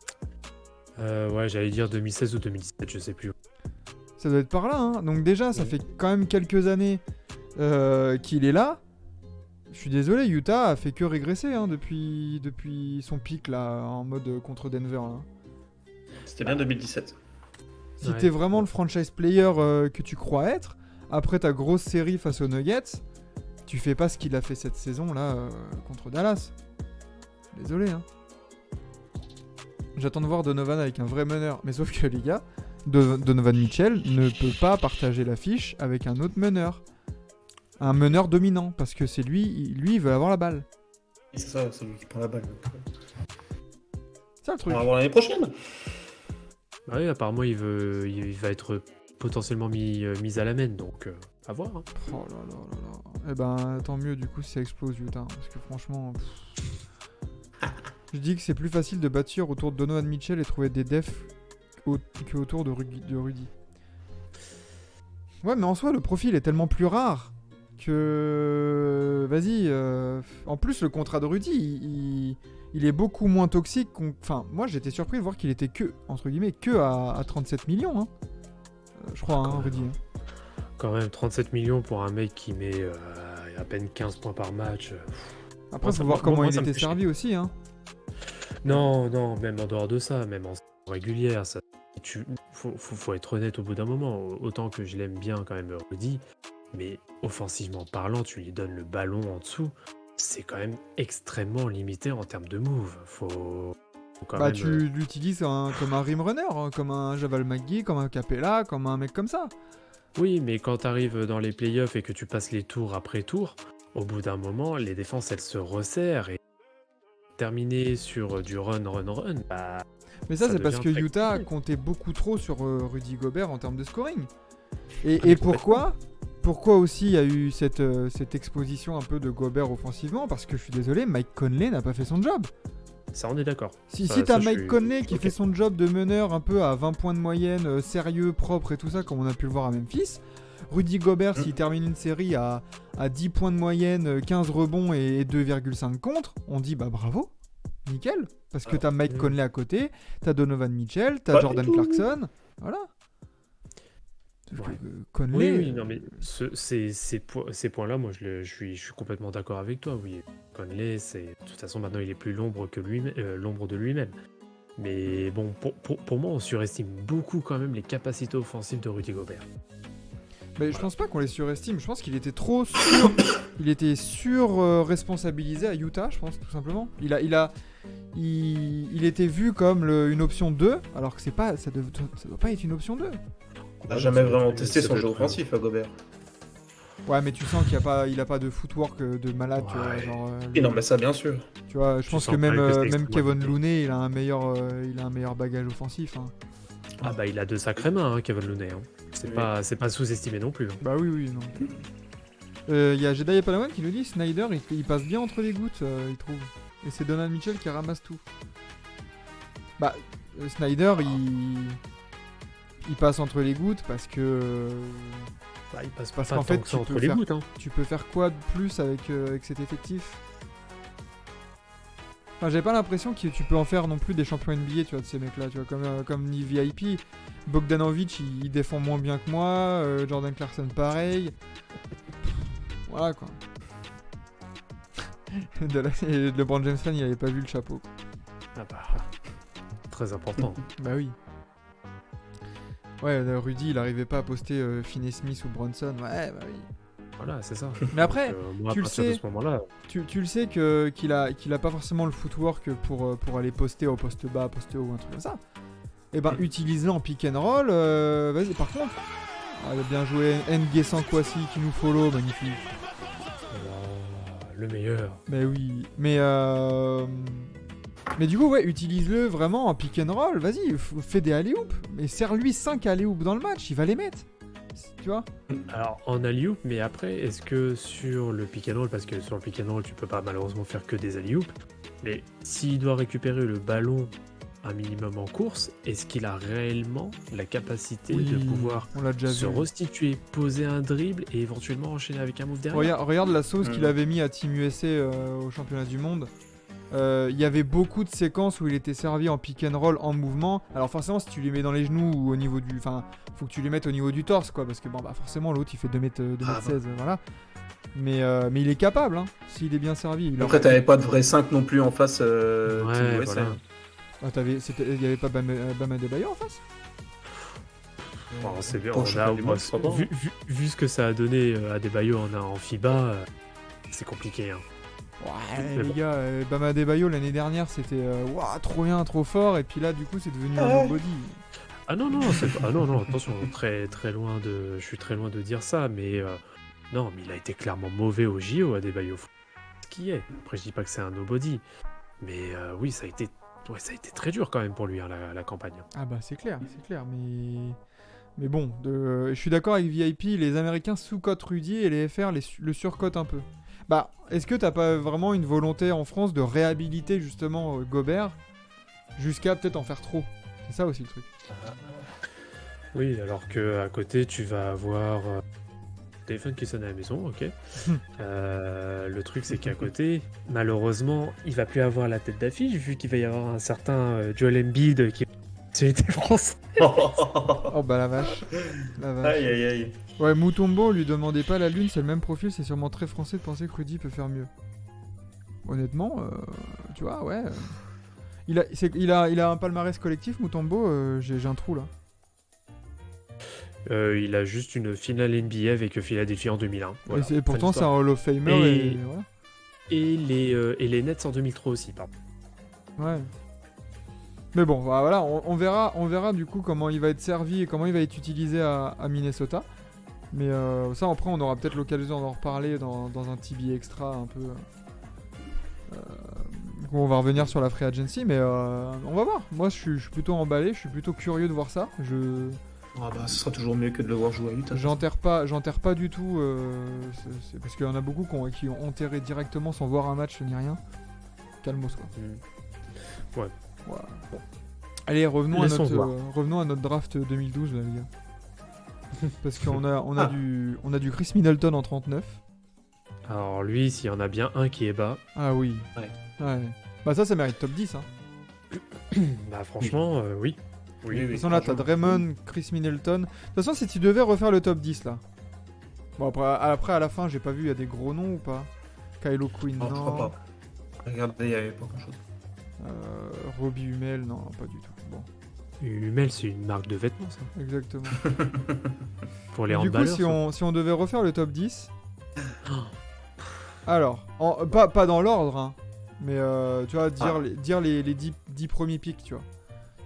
Ouais, j'allais dire 2016 ou 2017, je sais plus. Ça doit être par là, hein. Donc déjà, ça fait quand même quelques années qu'il est là. Je suis désolé, Utah a fait que régresser hein, depuis son pic là, en mode contre Denver. Là. C'était bien 2017. Si t'es vraiment le franchise player que tu crois être, après ta grosse série face aux Nuggets, tu fais pas ce qu'il a fait cette saison là contre Dallas. Désolé, hein. J'attends de voir Donovan avec un vrai meneur. Mais sauf que les gars, Donovan Mitchell ne peut pas partager l'affiche avec un autre meneur. Un meneur dominant. Parce que c'est lui il veut avoir la balle. Et c'est ça, c'est lui qui prend la balle. C'est ça le truc. On va voir l'année prochaine. Bah oui, apparemment il va être potentiellement mis à la main, donc à voir. Hein. Oh là là là là. Eh ben tant mieux du coup si ça explose Utah. Parce que franchement... Je dis que c'est plus facile de bâtir autour de Donovan Mitchell et trouver des defs qu'autour de Rudy. Ouais, mais en soi, le profil est tellement plus rare que... Vas-y. En plus, le contrat de Rudy, il est beaucoup moins toxique. Enfin, moi, j'étais surpris de voir qu'il était entre guillemets, à 37 millions. Hein. Je crois, hein, Rudy. Quand même, 37 millions pour un mec qui met à peine 15 points par match. Après, faut voir comment il était servi aussi, hein. Non, même en dehors de ça, même en régulière, ça, faut être honnête au bout d'un moment. Autant que je l'aime bien quand même Rudy, mais offensivement parlant, tu lui donnes le ballon en dessous, c'est quand même extrêmement limité en termes de move. Faut quand même, tu l'utilises comme un rim runner, hein, comme un Javal McGee, comme un Capella, comme un mec comme ça. Oui, mais quand t'arrives dans les playoffs et que tu passes les tours après tour, au bout d'un moment, les défenses elles se resserrent et terminer sur du run, bah... Mais ça c'est parce que Utah compliqué. comptait beaucoup trop sur Rudy Gobert en termes de scoring. Et pourquoi aussi il y a eu cette exposition un peu de Gobert offensivement? Parce que je suis désolé, Mike Conley n'a pas fait son job. Ça, on est d'accord. Si Ça, t'as je Mike suis- Conley qui ok. fait son job de meneur un peu à 20 points de moyenne, sérieux, propre et tout ça, comme on a pu le voir à Memphis, Rudy Gobert, s'il termine une série à 10 points de moyenne, 15 rebonds et 2,5 contre, on dit bah bravo, nickel. Parce que t'as Mike Conley à côté, t'as Donovan Mitchell, t'as Pas Jordan du tout. Clarkson, voilà. Sauf que, Ouais. Conley, Oui, non, mais ces points-là, moi, je suis complètement d'accord avec toi. Oui, Conley, de toute façon, maintenant, il est plus l'ombre de lui-même. Mais bon, pour moi, on surestime beaucoup quand même les capacités offensives de Rudy Gobert. mais je pense pas qu'on les surestime, je pense qu'il était trop il était responsabilisé à Utah, je pense tout simplement. Il était vu comme une option 2, alors que ça doit pas être une option 2. On n'a jamais vraiment testé son jeu offensif à Gobert. Ouais, mais tu sens qu'il a pas de footwork de malade, tu vois, Ouais. genre, Et non, mais ça, bien sûr. tu vois, je pense sens que quand même que c'est même extrêmement Kevin limité. Looney, il a un meilleur bagage offensif, hein. Ah bah, il a de sacrées mains, hein, Kevin Looney. Hein. C'est Oui. pas sous-estimé non plus. Hein. Bah oui, non. Il y a Jedediah Palawan qui nous dit Snyder, il passe bien entre les gouttes, il trouve. Et c'est Donovan Mitchell qui ramasse tout. Bah, Snyder, il passe entre les gouttes parce que Bah, il passe Parce pas qu'en tant fait, que ça tu entre peux les faire- gouttes. Hein. tu peux faire quoi de plus avec cet effectif? Enfin, j'ai pas l'impression que tu peux en faire non plus des champions NBA, tu vois, de ces mecs-là, tu vois, comme ni VIP. Bogdanovic, il défend moins bien que moi, Jordan Clarkson, pareil. Voilà, quoi. Et LeBron James fan, il avait pas vu le chapeau. Ah bah, très important. Bah oui. Ouais, Rudy, il arrivait pas à poster Finney Smith ou Bronson. Ouais, bah oui. Voilà, c'est ça. Mais après, Moi, tu à le partir de sais. ce moment-là, Tu le sais qu'il a pas forcément le footwork pour aller poster au poste bas, poste haut ou un truc comme ça. Et ben utilise-le en pick and roll. Vas-y, par contre. Il a bien joué N'Guessan Kwasi qui nous follow, magnifique. le meilleur. Mais oui. Mais du coup, ouais, utilise-le vraiment en pick and roll. Vas-y, fais des alley-oop. Mais serre-lui 5 alley-oop dans le match, il va les mettre. Tu vois? Alors, en alley-oop, mais après, est-ce que sur le pick and roll, parce que sur le pick and roll, tu peux pas malheureusement faire que des alley-oop, mais s'il doit récupérer le ballon un minimum en course, est-ce qu'il a réellement la capacité de pouvoir on l'a déjà se vu. restituer, poser un dribble et éventuellement enchaîner avec un move derrière? Regarde la sauce qu'il avait mis à Team USA au championnat du monde. Il y avait beaucoup de séquences où il était servi en pick and roll en mouvement. Alors forcément, si tu les mets dans les genoux ou au niveau du... Enfin, faut que tu les mettes au niveau du torse, quoi. Parce que bon, bah forcément, l'autre, il fait 2m16, voilà. Mais il est capable, hein, s'il est bien servi. Après, t'avais pas de vrai 5 non plus en face. Ouais, Team USA. voilà. Ah, il y avait pas Bam Adebayo en face? Bon, c'est bien, Pour on le a, championnat du monde, c'est pas bon. vu ce que ça a donné à Adebayo en FIBA, c'est compliqué. Hein. Ouais, Mais les bon. gars, Bam Adebayo l'année dernière, c'était waouh, trop bien, trop fort. Et puis là, du coup, c'est devenu un nobody. Ah non, non, attention, très loin je suis très loin de dire ça, mais non, mais il a été clairement mauvais au JO, Adebayo. Ce qui est. Après, je dis pas que c'est un nobody, mais oui, ça a été très dur quand même pour lui, hein, la campagne. Ah bah c'est clair, mais bon, je suis d'accord avec VIP, les Américains sous-cotent Rudy et les FR le surcotent un peu. Bah, est-ce que t'as pas vraiment une volonté en France de réhabiliter justement Gobert jusqu'à peut-être en faire trop? C'est ça aussi le truc. Oui, alors que à côté, tu vas avoir téléphone qui sonne à la maison, ok. Le truc, c'est qu'à côté, malheureusement, il va plus avoir la tête d'affiche vu qu'il va y avoir un certain Joel Embiid qui était français. Oh bah la vache. La vache. Aïe aïe aïe. Ouais, Mutombo, lui demandez pas la lune, c'est le même profil, c'est sûrement très français de penser que Rudy peut faire mieux. Honnêtement, tu vois, ouais. Il a un palmarès collectif, Mutombo, j'ai un trou là. Il a juste une finale NBA avec Philadelphie en 2001. Voilà. Et pourtant, c'est un Hall of Famer Et- et voilà. Et les Nets en 2003 aussi, pardon. Ouais. Mais bon, voilà, on verra du coup comment il va être servi et comment il va être utilisé à Minnesota. Mais ça, après, on aura peut-être l'occasion d'en reparler dans un TB extra un peu. Où on va revenir sur la free agency, mais on va voir. Moi, je suis plutôt emballé, je suis plutôt curieux de voir ça. Ah bah, ce sera toujours mieux que de le voir jouer à Utah. J'enterre pas du tout, c'est parce qu'il y en a beaucoup qui ont enterré directement sans voir un match ni rien. Calmos quoi. Ouais. Voilà. Allez, revenons Laissons voir. à notre draft 2012, là, les gars. Parce qu'on a du Chris Middleton en 39. Alors lui, s'il y en a bien un qui est bas, Ah oui. Ouais. Bah ça mérite top 10. Hein. bah franchement, oui. Oui, De toute façon, là, t'as franchement. Draymond, Chris Middleton. De toute façon, si tu devais refaire le top 10, là. Bon, après à la fin, j'ai pas vu, il y a des gros noms ou pas? Kylo Quinn, Non, je non. crois pas. Regardez, il y avait pas grand chose. Robbie Hummel, non, pas du tout. Bon, Hummel, c'est une marque de vêtements, ça. exactement. Pour les Du coup, handballeurs. si on devait refaire le top 10... Alors, pas dans l'ordre, hein. Mais tu vois, dire les 10 premiers picks, tu vois.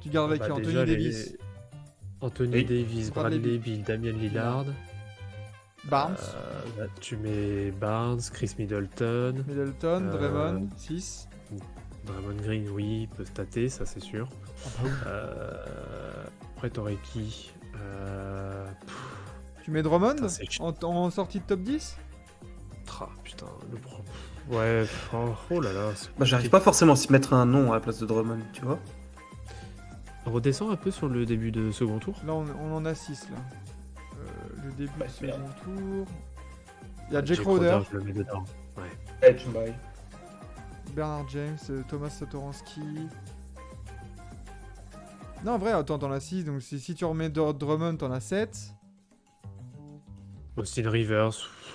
Tu gardes avec Anthony déjà, Davis, Anthony Oui. Davis, Bradley Bradley Beal, Damian Lillard. Barnes, Là, tu mets Barnes, Chris Middleton, Middleton, Draymond, 6. Draymond Green, oui, il peut stater, ça c'est sûr. Ah bah oui. Après, t'aurais qui Tu mets Drummond Putain, c'est ch- en sortie de top 10? Putain, ouais, oh là là. Bah, j'arrive pas forcément à se mettre un nom à la place de Drummond, tu vois. Redescends un peu sur le début de second tour. Là, on en a 6, là. Le début Ouais, du second merde. tour. Il y a Jake Crowder, Je le mets dedans. Edge, bye. Bernard James, Thomas Satoransky. Non, en vrai, attends, t'en as 6, donc si tu remets Drummond, t'en as 7. Austin Rivers,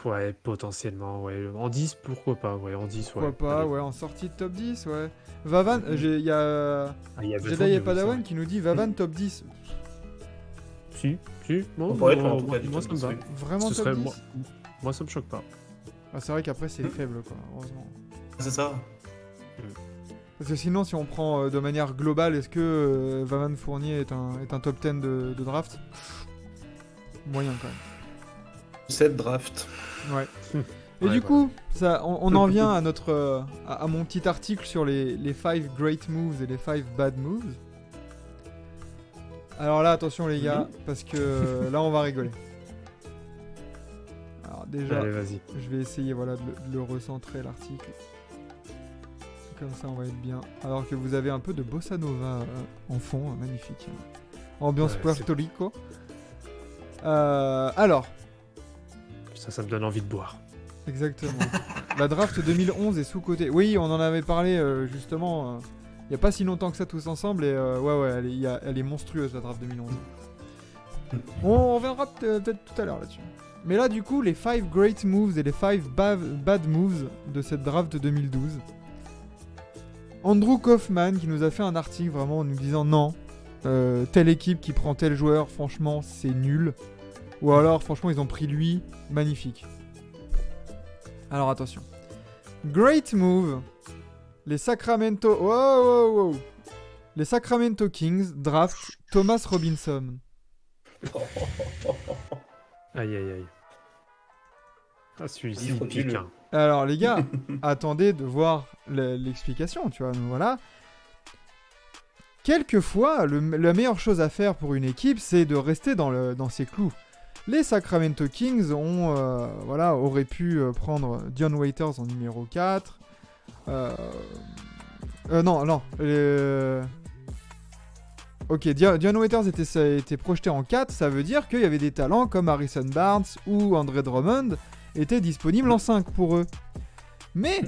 ouais, potentiellement, ouais. En 10, pourquoi pas, ouais, en 10, ouais. Pourquoi pas, Allez. ouais, en sortie de top 10, ouais. Vavan, il y a Ah, il y avait Jedi et Fondu, Padawan ça. qui nous dit Vavan top 10. Si, bon, On pourrait être en tout moi, cas du moi, top ça me va. 10, Vraiment Ce top serait 10 moi, ça me choque pas. Ah, c'est vrai qu'après, c'est faible, quoi, heureusement. C'est ça. Parce que sinon, si on prend de manière globale, est-ce que Vavan Fournier est un top 10 de draft? Moyen, quand même. 7 draft. Ouais. Et Ouais, du voilà. coup, on en vient à à mon petit article sur les 5 great moves et les 5 bad moves. Alors là, attention les gars, parce que là on va rigoler. Alors déjà, Allez, vas-y. je vais essayer de le recentrer l'article. Comme ça on va être bien. Alors que vous avez un peu de bossa nova en fond, magnifique. Ambiance Ouais, Puerto Rico. Alors, Ça me donne envie de boire. exactement. La draft 2011 est sous-cotée. Oui, on en avait parlé justement il n'y a pas si longtemps que ça tous ensemble. Et ouais, elle est monstrueuse la draft 2011. On reviendra peut-être tout à l'heure là-dessus. Mais là, du coup, les 5 great moves et les 5 bad moves de cette draft de 2012. Andrew Kaufman qui nous a fait un article vraiment en nous disant non, telle équipe qui prend tel joueur, franchement, c'est nul. Ou alors, franchement, ils ont pris lui, magnifique. Alors attention. Great move. Les Sacramento... Wow. Les Sacramento Kings draft Thomas Robinson. Aïe. Ah, celui-ci, Il il faut pique, qu'il le- hein. Alors les gars, attendez de voir l'explication, tu vois, donc voilà. Quelquefois, la meilleure chose à faire pour une équipe, c'est de rester dans ses clous. Les Sacramento Kings auraient pu prendre Dion Waiters en numéro 4. Ok, Dion Waiters était projeté en 4, ça veut dire qu'il y avait des talents comme Harrison Barnes ou Andre Drummond étaient disponibles en 5 pour eux. Mais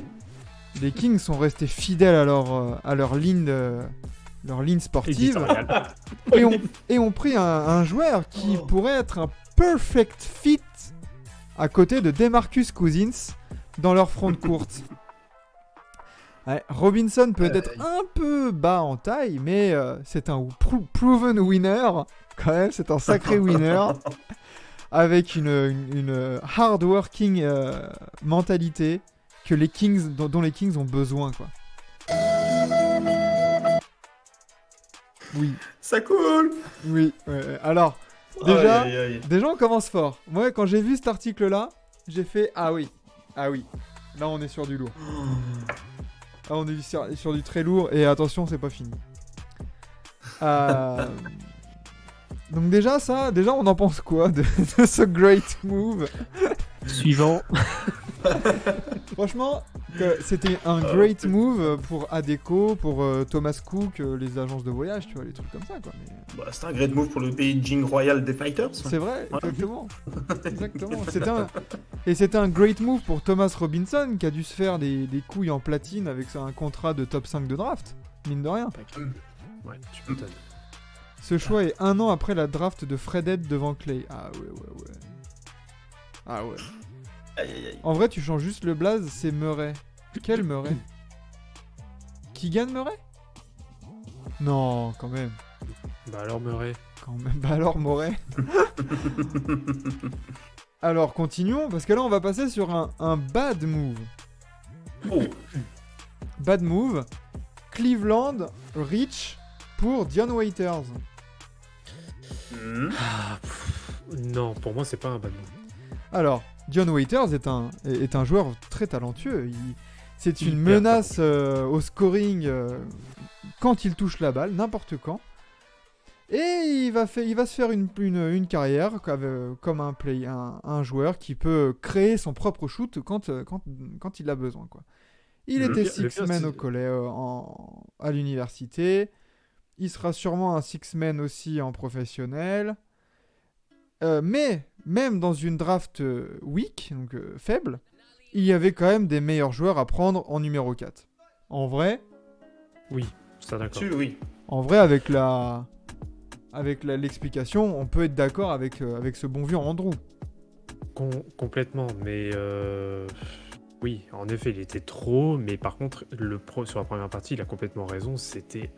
les Kings sont restés fidèles à leur ligne sportive Éditorial. et ont pris un joueur qui pourrait être un perfect fit à côté de DeMarcus Cousins dans leur front courte. Ouais, Robinson peut être un peu bas en taille, mais c'est un proven winner. Quand même, c'est un sacré winner. Avec une hard-working mentalité que les Kings, dont les Kings ont besoin, quoi. Oui, Ça coule. oui. Alors, déjà, Aïe, aïe, aïe. déjà, on commence fort. Moi, quand j'ai vu cet article-là, j'ai fait ah oui. Là, on est sur du lourd. Là, on est sur du très lourd. Et attention, c'est pas fini. Donc déjà, on en pense quoi de ce great move? Suivant. Franchement, que c'était un great move pour Adecco, pour Thomas Cook, les agences de voyage, tu vois, les trucs comme ça, quoi. Mais... Bah, c'est un great move pour le Beijing Royal des Fighters. C'est vrai, Voilà. exactement. Exactement. C'était un great move pour Thomas Robinson, qui a dû se faire des couilles en platine avec un contrat de top 5 de draft, mine de rien. Ouais, tu m'étonnes. Ce choix est 1 an après la draft de Fredhead devant Clay. Ah ouais. Ah ouais. Aïe, aïe, aïe. En vrai, tu changes juste le blaze, c'est Murray. Quel Murray? Keegan Murray? Non, quand même. Bah alors Murray. Quand même. Bah alors, Murray. Alors, continuons, parce que là, on va passer sur un bad move. Oh. Bad move. Cleveland Reach pour Dion Waiters. Non, pour moi c'est pas un bad move. Alors, Dion Waiters est un joueur très talentueux. C'est une Hyper menace au scoring quand il touche la balle, n'importe quand. Et il va se faire une carrière comme un joueur qui peut créer son propre shoot quand il a besoin, quoi. Il était Le pire, six-man c'est- au collège, à l'université. Il sera sûrement un six-man aussi en professionnel. Mais même dans une draft weak, donc faible, il y avait quand même des meilleurs joueurs à prendre en numéro 4. En vrai, Oui, ça d'accord. Oui. avec l'explication, on peut être d'accord avec ce bon vieux Andrew. Complètement, mais oui, en effet, il était trop, mais par contre, sur la première partie, il a complètement raison, c'était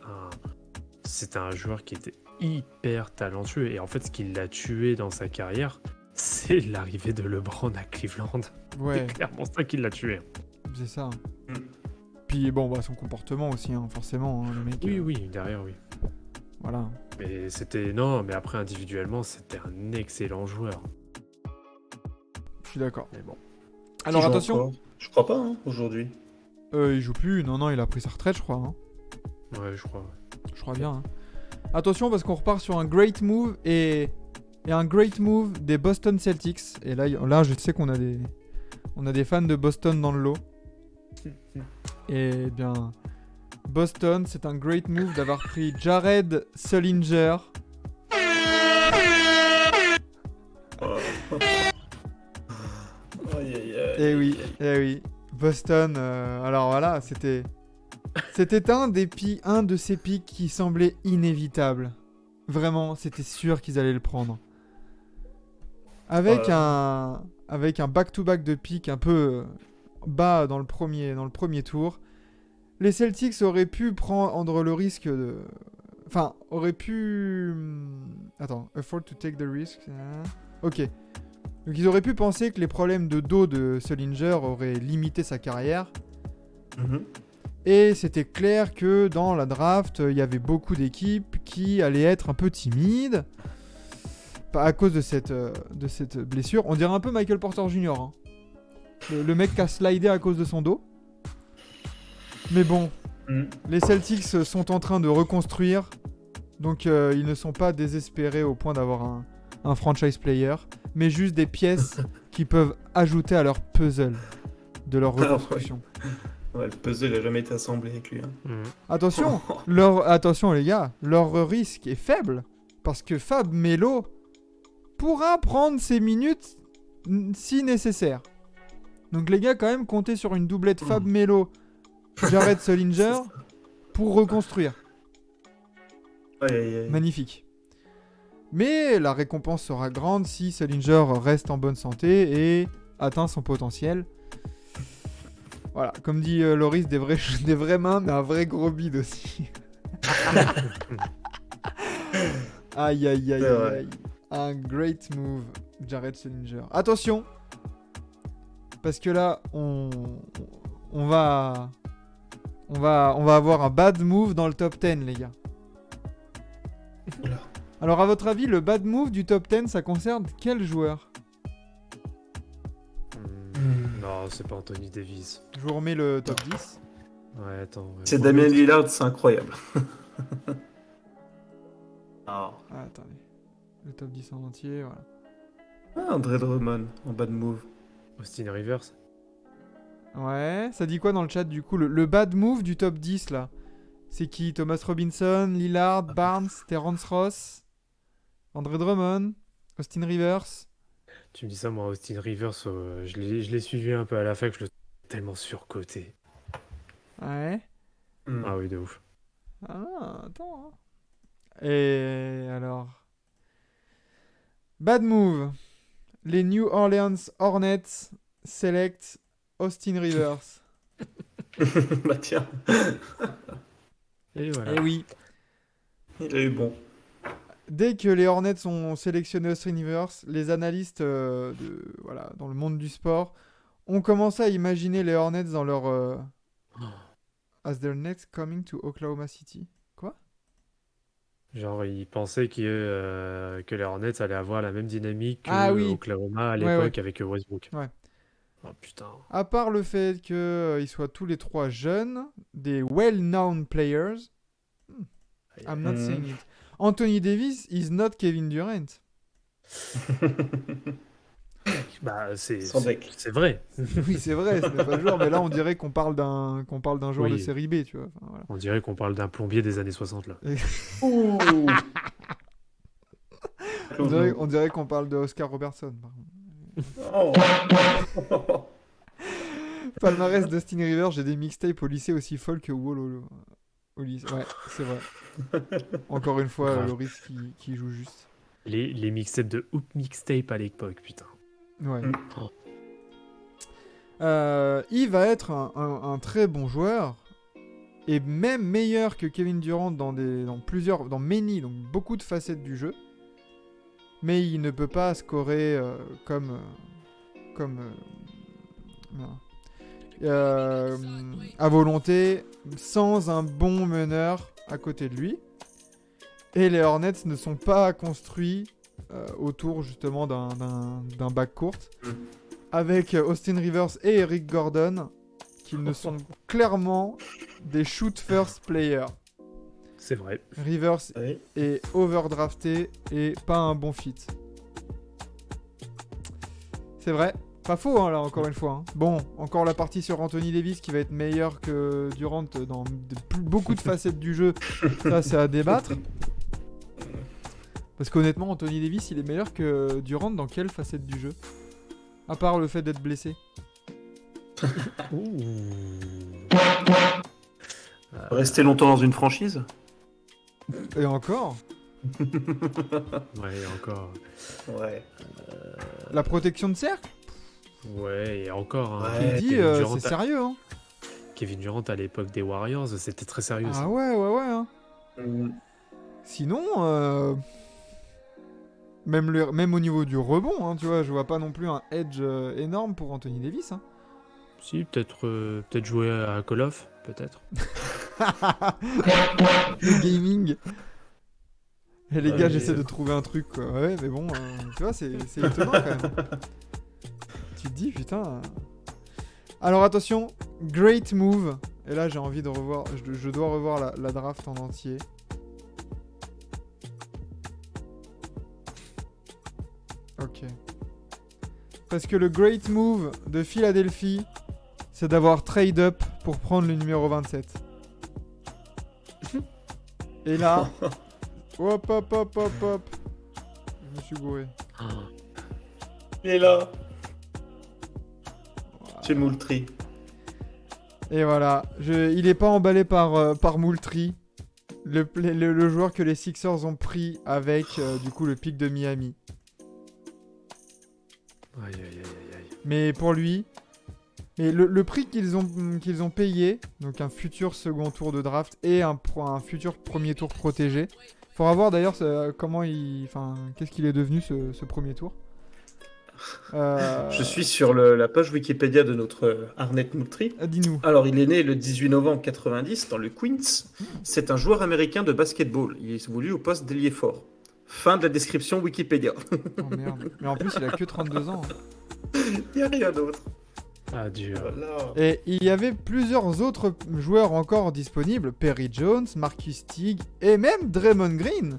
un joueur qui était hyper talentueux, et en fait, ce qui l'a tué dans sa carrière, c'est l'arrivée de LeBron à Cleveland. Ouais, C'est clairement ça qui l'a tué. c'est ça. Mm. Puis bon, bah, son comportement aussi, hein, forcément, hein, le mec. Oui, derrière, oui. Voilà. Mais non, mais après, individuellement, c'était un excellent joueur. Je suis d'accord. Mais bon. Alors Qui joue attention, encore Je crois pas, hein, aujourd'hui. il joue plus. Non, il a pris sa retraite, je crois. Hein. Ouais, je crois. Je crois bien. Hein. Attention parce qu'on repart sur un great move et un great move des Boston Celtics. Et là je sais qu'on a des fans de Boston dans le lot. Et bien, Boston, c'est un great move d'avoir pris Jared Sullinger. Aïe, aïe, aïe. Eh oui. Boston, alors voilà, c'était un de ces pics qui semblait inévitable. Vraiment, c'était sûr qu'ils allaient le prendre. Avec un back-to-back de pics un peu bas dans le premier tour, les Celtics auraient pu prendre le risque de... Enfin, auraient pu... Attends, afford to take the risk. Ok. Donc ils auraient pu penser que les problèmes de dos de Sullinger auraient limité sa carrière. Mhm. Et c'était clair que dans la draft, il y avait beaucoup d'équipes qui allaient être un peu timides à cause de cette blessure. On dirait un peu Michael Porter Jr. Hein. Le mec qui a slidé à cause de son dos. Mais bon, les Celtics sont en train de reconstruire. Donc ils ne sont pas désespérés au point d'avoir un franchise player, mais juste des pièces qui peuvent ajouter à leur puzzle de leur reconstruction. Ouais, le puzzle n'a jamais été assemblé avec lui. Hein. Attention, attention les gars, leur risque est faible parce que Fab Melo pourra prendre ses minutes si nécessaire. Donc les gars, quand même, comptez sur une doublette Fab Melo, Jared Sullinger pour reconstruire. Aïe, aïe, aïe. Magnifique. Mais la récompense sera grande si Sullinger reste en bonne santé et atteint son potentiel. Voilà, comme dit Loris, des vraies mains, mais un vrai gros bide aussi. Aïe, aïe, aïe, Ouais. aïe. Un great move, Jared Sullinger. Attention, parce que là, on va avoir un bad move dans le top 10, les gars. Oula. Alors, à votre avis, le bad move du top 10, ça concerne quel joueur? Non, c'est pas Anthony Davis. Je vous remets le top 10. Ouais, attends. ouais. C'est Damien Lillard, c'est incroyable. Ah, Ah, attendez. Le top 10 en entier, voilà. André Drummond en bad move. Austin Rivers. Ouais, ça dit quoi dans le chat du coup le bad move du top 10 là? C'est qui? Thomas Robinson, Lillard, Barnes, Terrence Ross, Andre Drummond, Austin Rivers. Tu me dis ça, moi, Austin Rivers, je l'ai suivi un peu à la fac, je le trouve tellement surcoté. Ouais. Ah oui, de ouf. Ah, attends. Hein. Et alors. Bad move. Les New Orleans Hornets select Austin Rivers. Bah tiens, Et voilà. Eh oui. il a eu bon. Dès que les Hornets ont sélectionné Austin Rivers, les analystes dans le monde du sport ont commencé à imaginer les Hornets dans leur as their next coming to Oklahoma City. Quoi? Genre, ils pensaient que les Hornets allaient avoir la même dynamique que Oui. Oklahoma à Ouais, l'époque ouais. avec Westbrook. Ouais. Oh putain. À part le fait qu'ils soient tous les trois jeunes, des well-known players, I'm not saying it. Anthony Davis is not Kevin Durant. Bah, Sans bec. c'est vrai. Oui, c'est vrai, ce n'est pas le joueur, mais là on dirait qu'on parle d'un joueur de Oui. série B, tu vois. Enfin, voilà. On dirait qu'on parle d'un plombier des années 60 là. Ouh. On dirait qu'on parle de Oscar Robertson. Pardon. Oh. Palmarès d'Austin Rivers, j'ai des mixtapes au lycée aussi folles que Wall au lycée. Ouais, c'est vrai. Encore une fois, Grave. Loris qui joue juste. Les mixtapes de Hoop Mixtape à l'époque, putain. Ouais. Oh. Il va être un très bon joueur et même meilleur que Kevin Durant dans beaucoup de facettes du jeu. Mais il ne peut pas scorer à volonté sans un bon meneur à côté de lui. Et les Hornets ne sont pas construits autour justement d'un backcourt avec Austin Rivers et Eric Gordon qui ne sont clairement des shoot first players. C'est vrai. Rivers Oui. est overdrafté et pas un bon fit. C'est vrai. Pas faux, hein, là, encore une fois. Hein. Bon, encore la partie sur Anthony Davis qui va être meilleur que Durant dans beaucoup de facettes du jeu. Ça, c'est à débattre. Parce qu'honnêtement, Anthony Davis, il est meilleur que Durant dans quelle facette du jeu? À part le fait d'être blessé. Ouh. Rester longtemps dans une franchise. Et encore, Ouais, et encore. Ouais. la protection de cercle, Ouais, et encore. Hein. Ouais. il dit, Kevin Durant c'est sérieux. Hein. Kevin Durant à l'époque des Warriors, c'était très sérieux. Ah ça. ouais. Hein. Sinon, même au niveau du rebond, hein, tu vois, je vois pas non plus un edge énorme pour Anthony Davis. Hein. Si, peut-être jouer à Call of, peut-être. Le gaming. Et les Ouais, gars, mais- j'essaie de trouver un truc, quoi. Ouais, mais bon, tu vois, c'est étonnant quand même. Tu te dis, putain. Alors attention, great move. Et là, j'ai envie de revoir. Je dois revoir la draft en entier. Ok. Parce que le great move de Philadelphie, c'est d'avoir trade up pour prendre le numéro 27. Et là, hop. Je me suis gouré. Ah. Il est là. Chez Moultrie. Et voilà, il est pas emballé par Moultrie, le joueur que les Sixers ont pris avec du coup le pick de Miami. Aïe. Mais pour lui, le prix qu'ils ont payé, donc un futur second tour de draft et un futur premier tour protégé. Faudra voir d'ailleurs qu'est-ce qu'il est devenu ce premier tour. Je suis sur la page Wikipédia de notre Arnett Moultrie. Dis-nous. Alors, il est né le 18 novembre 90 dans le Queens. C'est un joueur américain de basketball. Il évolue au poste d'ailier fort. Fin de la description Wikipédia. Oh merde. Mais en plus, il a que 32 ans. Hein. Il n'y a rien d'autre. Ah, dur. Voilà. Et il y avait plusieurs autres joueurs encore disponibles, Perry Jones, Marcus Teague et même Draymond Green,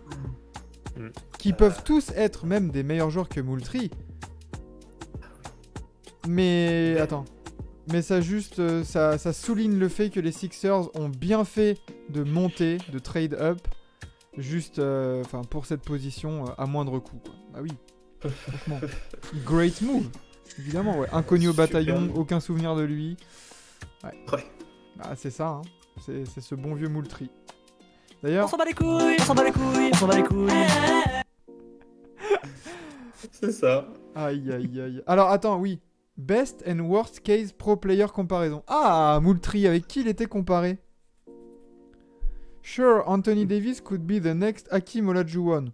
qui peuvent tous être même des meilleurs joueurs que Moultrie. Mais attends, Mais ça juste, ça souligne le fait que les Sixers ont bien fait de monter, de trade up, juste, pour cette position à moindre coût, quoi. Ah oui, franchement, great move, évidemment, ouais. Inconnu au Super bataillon, move. aucun souvenir de lui. Ouais. Ah, c'est ça, hein. C'est ce bon vieux Moultrie. D'ailleurs, On s'en bat les couilles, on s'en bat les couilles, on s'en bat les couilles. C'est ça. aïe aïe aïe. Alors attends, oui. Best and worst case pro player comparison. Ah, Moultrie, avec qui il était comparé? Sure, Anthony Davis could be the next Hakeem Olajuwon.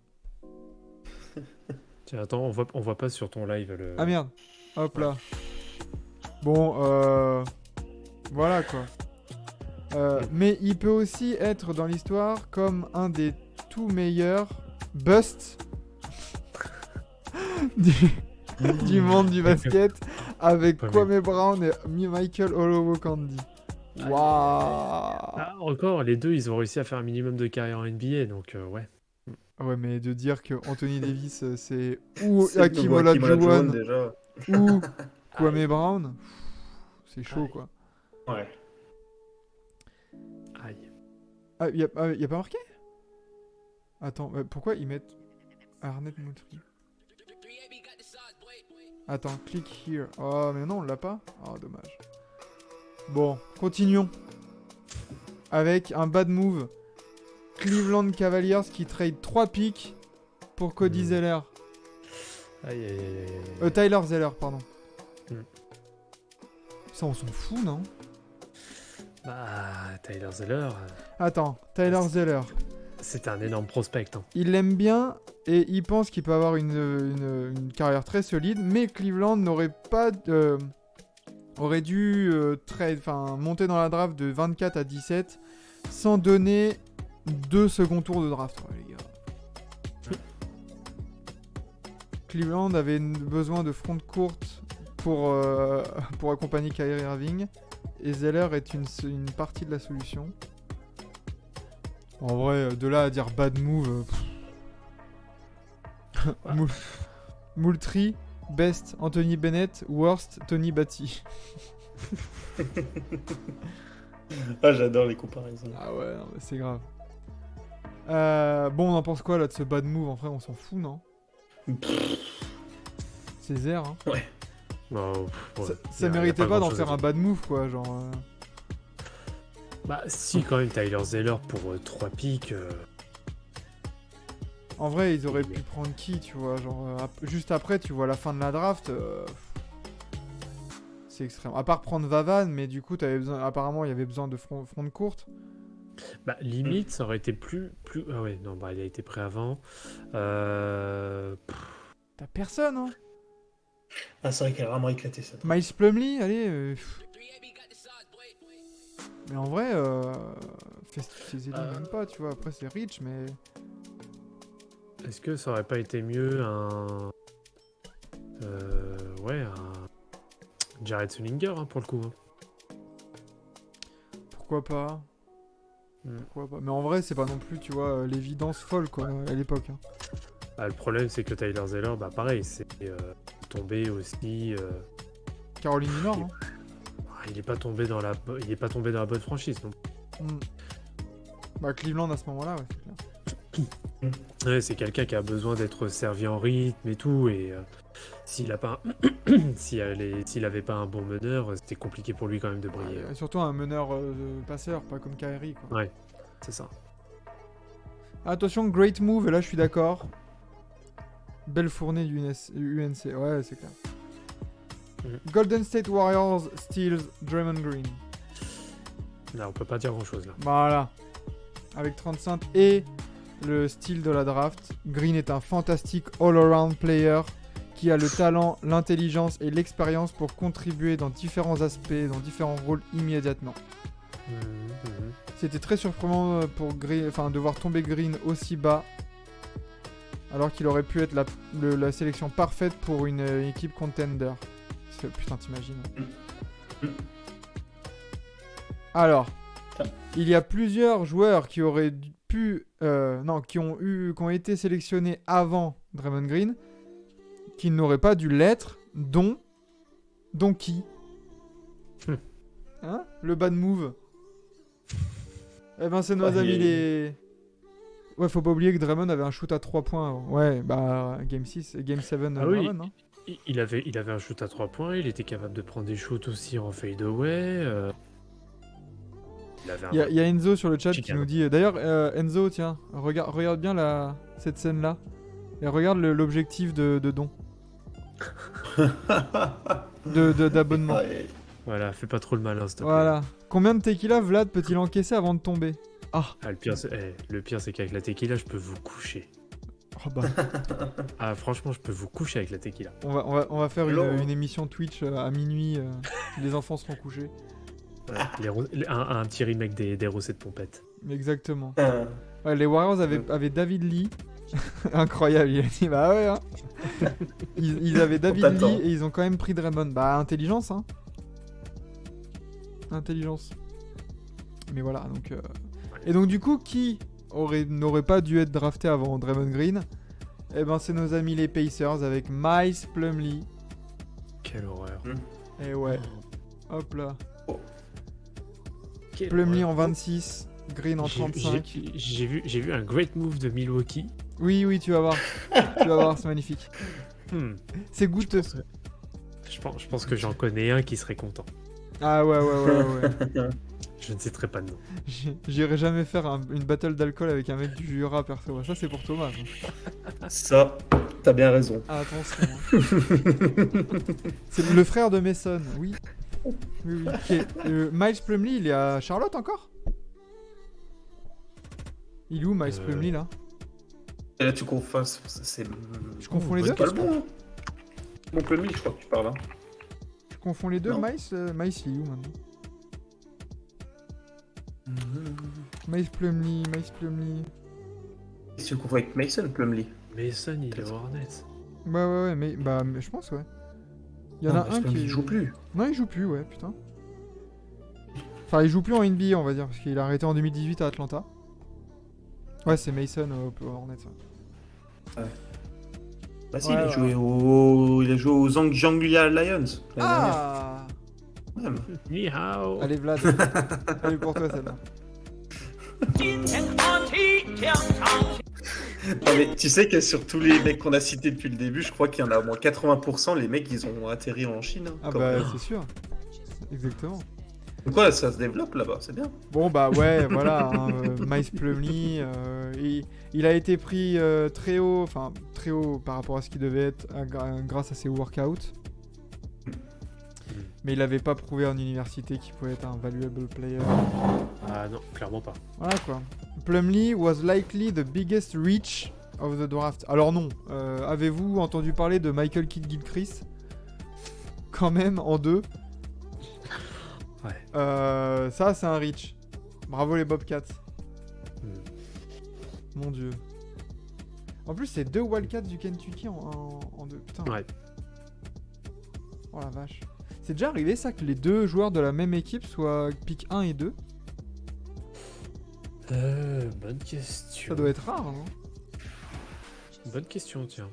Tiens, attends, on voit pas sur ton live le. Ah merde. Hop là. Bon, voilà quoi. Mais il peut aussi être dans l'histoire comme un des tout meilleurs busts du monde du basket avec Ouais, Kwame Brown et Michael Olowokandi. Waouh. Ah, encore, les deux, ils ont réussi à faire un minimum de carrière en NBA, donc ouais. Ouais, mais de dire que Anthony Davis c'est ou C'est Hakeem le nouveau Hakeem Olajuwon, Olajuwon déjà. ou Kwame Brown, c'est chaud Aïe. quoi. Ouais. Aïe. Ah, y a pas marqué? Attends, pourquoi ils mettent Arnett Moultrie? Attends, click here. Oh, mais non, on l'a pas? Oh, dommage. Bon, continuons. Avec un bad move. Cleveland Cavaliers qui trade 3 picks pour Cody Zeller. Aïe, aïe, aïe, aïe, aïe. Tyler Zeller, pardon. Hmm. Ça, on s'en fout, non? Bah, Tyler Zeller, Attends, Tyler Zeller. c'est un énorme prospect. Hein. Il l'aime bien et il pense qu'il peut avoir une carrière très solide, mais Cleveland n'aurait pas aurait dû monter dans la draft de 24 à 17 sans donner 2 seconds tours de draft, ouais, les gars. Cleveland avait besoin de front courte pour accompagner Kyrie Irving et Zeller est une partie de la solution. En vrai, de là à dire bad move, Moultrie, best Anthony Bennett, worst Tony Batty. Ah, j'adore les comparaisons. Ah ouais, non, mais c'est grave. Bon, on en pense quoi là de ce bad move? En vrai, on s'en fout, non? C'est Zer, hein. Bah, ouais, Ça y a méritait pas d'en grand-chose à faire un dire. bad move, quoi, genre. Bah, si, quand même, Tyler Zeller pour 3 pics. En vrai, ils auraient pu prendre qui, tu vois, genre juste après, tu vois la fin de la draft. C'est extrême. À part prendre Vavan, mais du coup, apparemment, il y avait besoin de front courte. Bah, limite, ça aurait été plus. Ah ouais, non, bah, il a été prêt avant. T'as personne, hein. Ah, c'est vrai qu'elle a vraiment éclaté ça. Miles Plumlee, allez. Mais en vrai, Festus même pas, tu vois. Après, c'est rich, mais. Est-ce que ça aurait pas été mieux un. Ouais, un. Jared Sullinger, hein, pour le coup. Hein. Pourquoi pas? Mm. Pourquoi pas? Mais en vrai, c'est pas non plus, tu vois, l'évidence folle, quoi, à l'époque. Hein. Bah, le problème, c'est que Tyler Zeller, bah, pareil, c'est tombé aussi. Caroline du Nord, hein. Il est pas tombé dans la bonne franchise. Donc. Bah, Cleveland à ce moment-là, ouais, c'est clair. Ouais, c'est quelqu'un qui a besoin d'être servi en rythme et tout. Et s'il a pas, s'il avait pas un bon meneur, c'était compliqué pour lui quand même de briller. Ouais, surtout un meneur passeur, pas comme Kyrie, quoi. Ouais, c'est ça. Attention, great move, et là je suis d'accord. Belle fournée du UNC, ouais, c'est clair. Golden State Warriors steals Draymond Green. Là, on peut pas dire grand chose là. Voilà. Avec 35 et le style de la draft, Green est un fantastique all-around player qui a le talent, l'intelligence et l'expérience pour contribuer dans différents aspects, dans différents rôles immédiatement. C'était très surprenant pour Green, de voir tomber Green aussi bas, alors qu'il aurait pu être la sélection parfaite pour une équipe contender. Putain, t'imagines. Alors, il y a plusieurs joueurs qui auraient pu, qui ont été sélectionnés avant Draymond Green, qui n'auraient pas dû l'être, dont qui? Hein? Le bad move. Eh ben, c'est nos Ouais, amis il- les... Ouais, faut pas oublier que Draymond avait un shoot à 3 points avant. Ouais, bah, Game 6 et Game 7 Ah oui. Draymond, hein. Il avait un shoot à 3 points, il était capable de prendre des shoots aussi en fadeaway. Il avait un... Il y a Enzo sur le chat qui Chicago. nous dit... D'ailleurs, Enzo, tiens, regarde bien cette scène-là. Et regarde l'objectif de don. D'abonnement. Ouais. Voilà, fais pas trop le malin, s'il te plaît. Voilà. Combien de tequila Vlad peut-il encaisser avant de tomber? Ah, Ah, le pire, c'est qu'avec la tequila, je peux vous coucher. oh bah. Ah, franchement, je peux vous coucher avec la tequila. On va faire Long. une émission Twitch à minuit. Les enfants seront couchés. Ouais, un petit remake des recettes pompettes. Exactement. Euh, Ouais, les Warriors avaient David Lee. Incroyable, il a dit bah ouais. Hein. Ils avaient David t'attend. Lee et ils ont quand même pris Draymond. Bah intelligence, hein. Intelligence. Mais voilà, donc. Et donc du coup, qui n'aurait pas dû être drafté avant Draymond Green? Eh ben c'est nos amis les Pacers avec Miles Plumlee. Quelle horreur. Et ouais, hop là. Quelle Plumlee en horreur. 26, Green en 35. J'ai vu un great move de Milwaukee. Oui, tu vas voir. Tu vas voir, c'est magnifique. C'est goûteux. Je pense que j'en connais un qui serait content. Ah ouais. Je ne citerai pas de nom. J'irai jamais faire une battle d'alcool avec un mec du Jura, perso. Ça, c'est pour Thomas. Ça, t'as bien raison. Ah, attention. C'est le frère de Mason, oui. Oui. Ok. Miles Plumlee, il est à Charlotte encore? Il est où, Miles Plumlee, là? Et là, tu confonds. C'est. Je confonds les bonne deux? Pas le bon. Mon Plumlee, je crois que tu parles. Hein. Je confonds les deux, Non. Miles? Miles, il est où, maintenant? Miles Plumlee. Si tu confonds avec Mason Plumlee. Mason, il est au Hornets. Ouais, mais je pense, ouais. Il y en a un qui joue plus. Non, il joue plus, ouais, putain. Enfin, il joue plus en NBA, on va dire, parce qu'il a arrêté en 2018 à Atlanta. Ouais, c'est Mason au Hornets. Ouais. Bah si, Ouais, il a ouais. joué aux Zhangjiang Lions. Ah Même. Ni hao. Allez, Vlad. Allez, pour toi, celle-là. Non, mais tu sais que sur tous les mecs qu'on a cités depuis le début, je crois qu'il y en a au moins 80%, les mecs, ils ont atterri en Chine. Hein, Ah comme- bah, c'est sûr. Exactement. Donc ouais, ça se développe là-bas, c'est bien. Bon, bah ouais, voilà. Hein, Miles Plumlee, il a été pris très haut par rapport à ce qu'il devait être grâce à ses workouts. Mais il n'avait pas prouvé en université qu'il pouvait être un valuable player. Ah non, clairement pas. Voilà quoi. Plumlee was likely the biggest reach of the draft. Alors non, avez-vous entendu parler de Michael Kidd-Gilchrist? Quand même, en 2. Ouais. Ça, c'est un reach. Bravo les Bobcats. Hmm. Mon dieu. En plus, c'est 2 Wildcats du Kentucky en 2. Putain. Ouais. Oh la vache. C'est déjà arrivé ça que les deux joueurs de la même équipe soient pick 1 et 2? Bonne question. Ça doit être rare, non? Bonne question, tiens.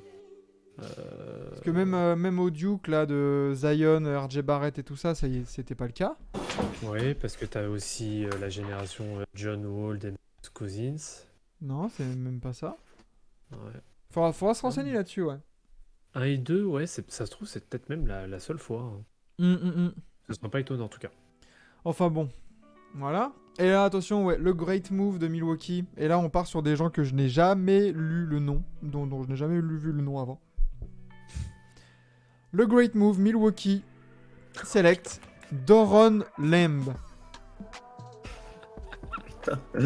Parce que même au Duke là de Zion, RJ Barrett et tout ça, c'était pas le cas. Ouais, parce que t'as aussi la génération John Wall et Cousins. Non, c'est même pas ça. Ouais. Faudra se renseigner là-dessus, ouais. 1 et 2, ouais, ça se trouve, c'est peut-être même la seule fois. Hein. Ce serait pas étonnant en tout cas. Enfin bon, voilà. Et là, attention, ouais, le great move de Milwaukee. Et là, on part sur des gens que je n'ai jamais lu le nom, dont je n'ai jamais vu le nom avant. Le great move, Milwaukee select Doron Lamb. Aïe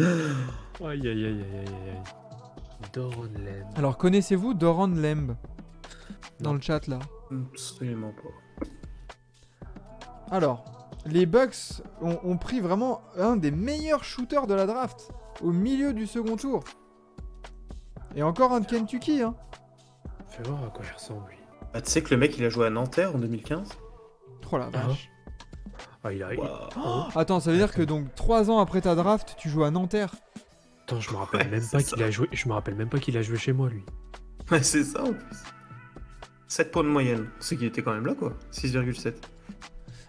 aïe aïe aïe aïe aïe. Doron Lamb. Alors, connaissez-vous Doron Lamb? Dans Non. le chat, là. Absolument pas. Alors, les Bucks ont pris vraiment un des meilleurs shooters de la draft, au milieu du second tour. Et encore un de Kentucky, hein. Fais voir à quoi il ressemble lui. Bah, tu sais que le mec, il a joué à Nanterre en 2015. Oh la vache. Ah, il a. Waouh. Oh. Attends, ça veut dire que donc 3 ans après ta draft, tu joues à Nanterre? Attends, je me rappelle même c'est pas ça. qu'il a joué. Je me rappelle même pas qu'il a joué chez moi lui. Ouais, c'est ça en plus. 7 points de moyenne. C'est qu'il était quand même là, quoi. 6,7.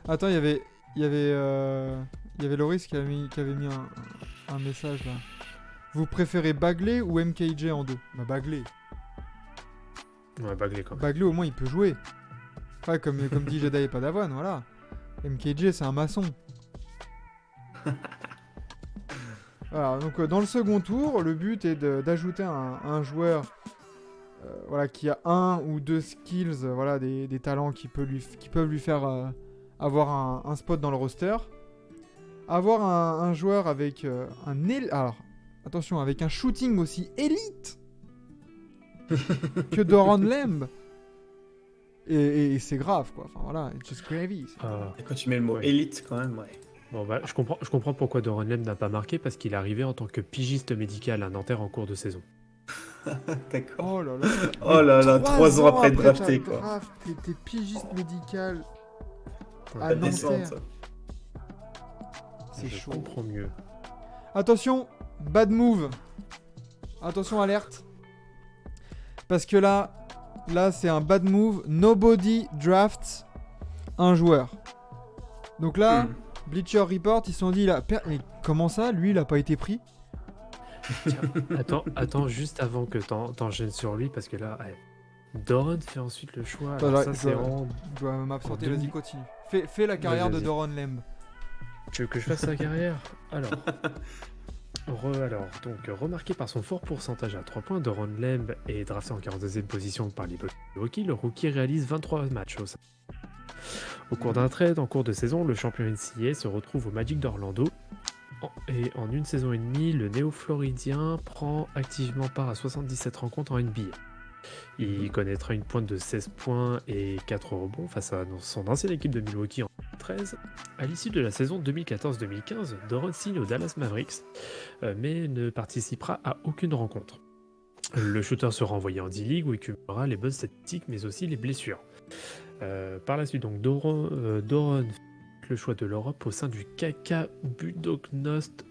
Attends, il y avait il y avait Loris qui avait mis un message là. Vous préférez Bagley ou MKJ en 2? Bah Bagley. Ouais, Bagley quand même. Bagley au moins il peut jouer. Ouais, comme dit Jedi Padawan, voilà. MKJ c'est un maçon. Voilà, donc dans le second tour, le but est d'ajouter un joueur voilà, qui a un ou deux skills, voilà, des talents qui peuvent lui faire avoir un spot dans le roster. Avoir un joueur avec alors, attention, avec un shooting aussi élite que Doron Lamb. Et c'est grave, quoi. Enfin voilà, it's just gravy. Et quand tu mets le mot Ouais. élite, quand même, ouais. Bon, bah, je comprends pourquoi Doron Lamb n'a pas marqué, parce qu'il est arrivé en tant que pigiste médical à Nanterre en cours de saison. D'accord. Oh là là. Oh là là, 3 ans après être ta drafté, quoi. draft, t'es pigiste médical Ouais, à La descente, Nanterre. ça. C'est je chaud. comprends mieux. Attention, bad move. Attention, alerte. Parce que là c'est un bad move. Nobody drafts un joueur. Donc là, Bleacher Report, ils se sont dit là, mais comment ça, lui, il a pas été pris? Attends, juste avant que t'enchaînes sur lui, parce que là, ouais, Doron fait ensuite le choix. Attends, Alors je ça, c'est dois- en... Je dois m'absenter, En vas-y, 2000. continue. Fais la carrière de Vas-y. Doron Lamb. Tu veux que je fasse sa carrière? Alors, remarqué par son fort pourcentage à 3 points, Doron Lamb est drafté en 42e position par les Milwaukee. Le rookie réalise 23 matchs au sein. Au cours d'un trade en cours de saison, le champion NCAA se retrouve au Magic d'Orlando. Et en une saison et demie, le néo-floridien prend activement part à 77 rencontres en NBA. Il connaîtra une pointe de 16 points et 4 rebonds face à son ancienne équipe de Milwaukee en 2013. À l'issue de la saison 2014-2015, Doron signe aux Dallas Mavericks, mais ne participera à aucune rencontre. Le shooter sera envoyé en D-League où il cumulera les bonnes statistiques mais aussi les blessures. Par la suite, donc Doron fait le choix de l'Europe au sein du KK Budoknost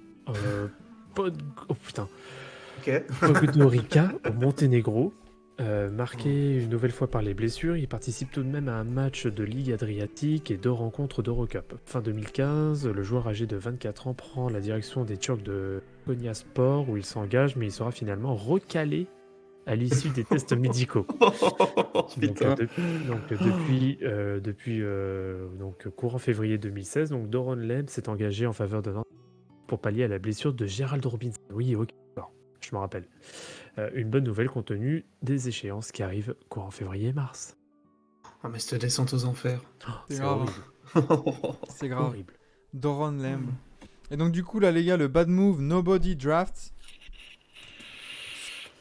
Ok. Podgorica au Monténégro. Marqué une nouvelle fois par les blessures, il participe tout de même à un match de Ligue Adriatique et 2 rencontres d'Eurocup. Fin 2015, le joueur âgé de 24 ans prend la direction des Turcs de Konya Sport où il s'engage, mais il sera finalement recalé à l'issue des tests médicaux. Putain. Depuis courant février 2016, donc Doron Lamb s'est engagé en faveur de Nantes pour pallier à la blessure de Gerald Robinson. Oui, ok, alors, je me rappelle. Une bonne nouvelle compte tenu des échéances qui arrivent courant février-mars. Ah, mais cette descente aux enfers. C'est C'est grave. horrible. C'est grave. Horrible. Doron Lamb. Et donc du coup là les gars, le bad move Nobody Drafts.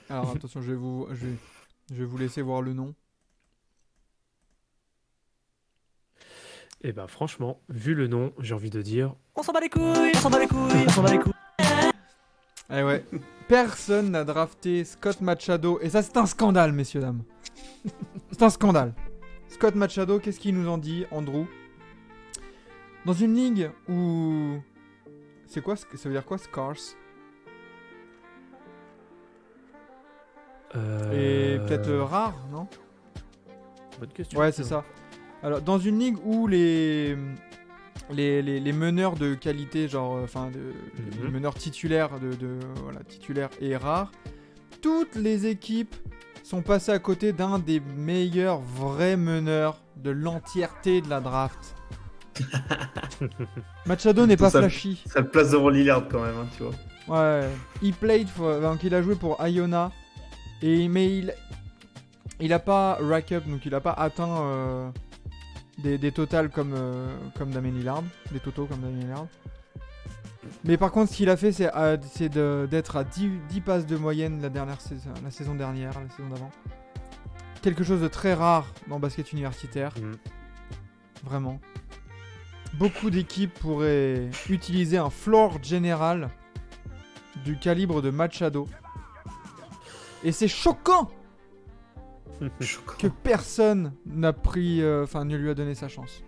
Alors attention, je vais vous laisser voir le nom. Et ben franchement, vu le nom, j'ai envie de dire On s'en bat les couilles, on s'en bat les couilles, on s'en bat les couilles. Eh ouais. Personne n'a drafté Scott Machado. Et ça, c'est un scandale, messieurs, dames. C'est un scandale. Scott Machado, qu'est-ce qu'il nous en dit, Andrew? Dans une ligue où... C'est quoi? Ça veut dire quoi, scarce? Et peut-être rare, non? Bonne question. Ouais, c'est ça. Alors, dans une ligue où les meneurs de qualité, genre, les meneurs titulaires titulaires et rares, toutes les équipes sont passées à côté d'un des meilleurs vrais meneurs de l'entièreté de la draft. Machado n'est pas Ça- flashy. Ça le place devant Lillard quand même, hein, tu vois. Ouais, donc il a joué pour Iona, mais il a pas rack up, donc il a pas atteint des totals comme Damian Lillard, des totaux comme Damian Lillard. Mais par contre, ce qu'il a fait, c'est d'être à 10 passes de moyenne la saison dernière, la saison d'avant. Quelque chose de très rare dans le basket universitaire, vraiment. Beaucoup d'équipes pourraient utiliser un floor général du calibre de Machado. Et c'est choquant Choquant. que personne ne lui a donné sa chance.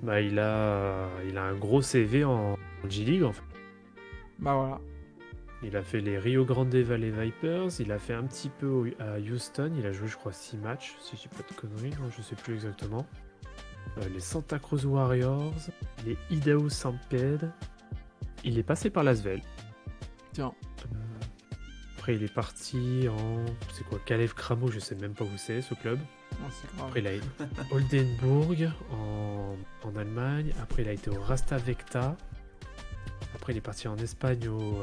Bah, il a un gros CV en G-League en fait. Bah voilà. Il a fait les Rio Grande Valley Vipers, il a fait un petit peu à Houston, il a joué je crois 6 matchs, si je dis pas de conneries, non, je sais plus exactement. les Santa Cruz Warriors, les Idaho Stampede. Il est passé par l'Asvel. Tiens. Après, il est parti en. C'est quoi? Kalev Cramo, je sais même pas où c'est ce club. Non, c'est grave. Après, il a été à Oldenburg en Allemagne. Après, il a été au Rasta Vecta. Après, il est parti en Espagne au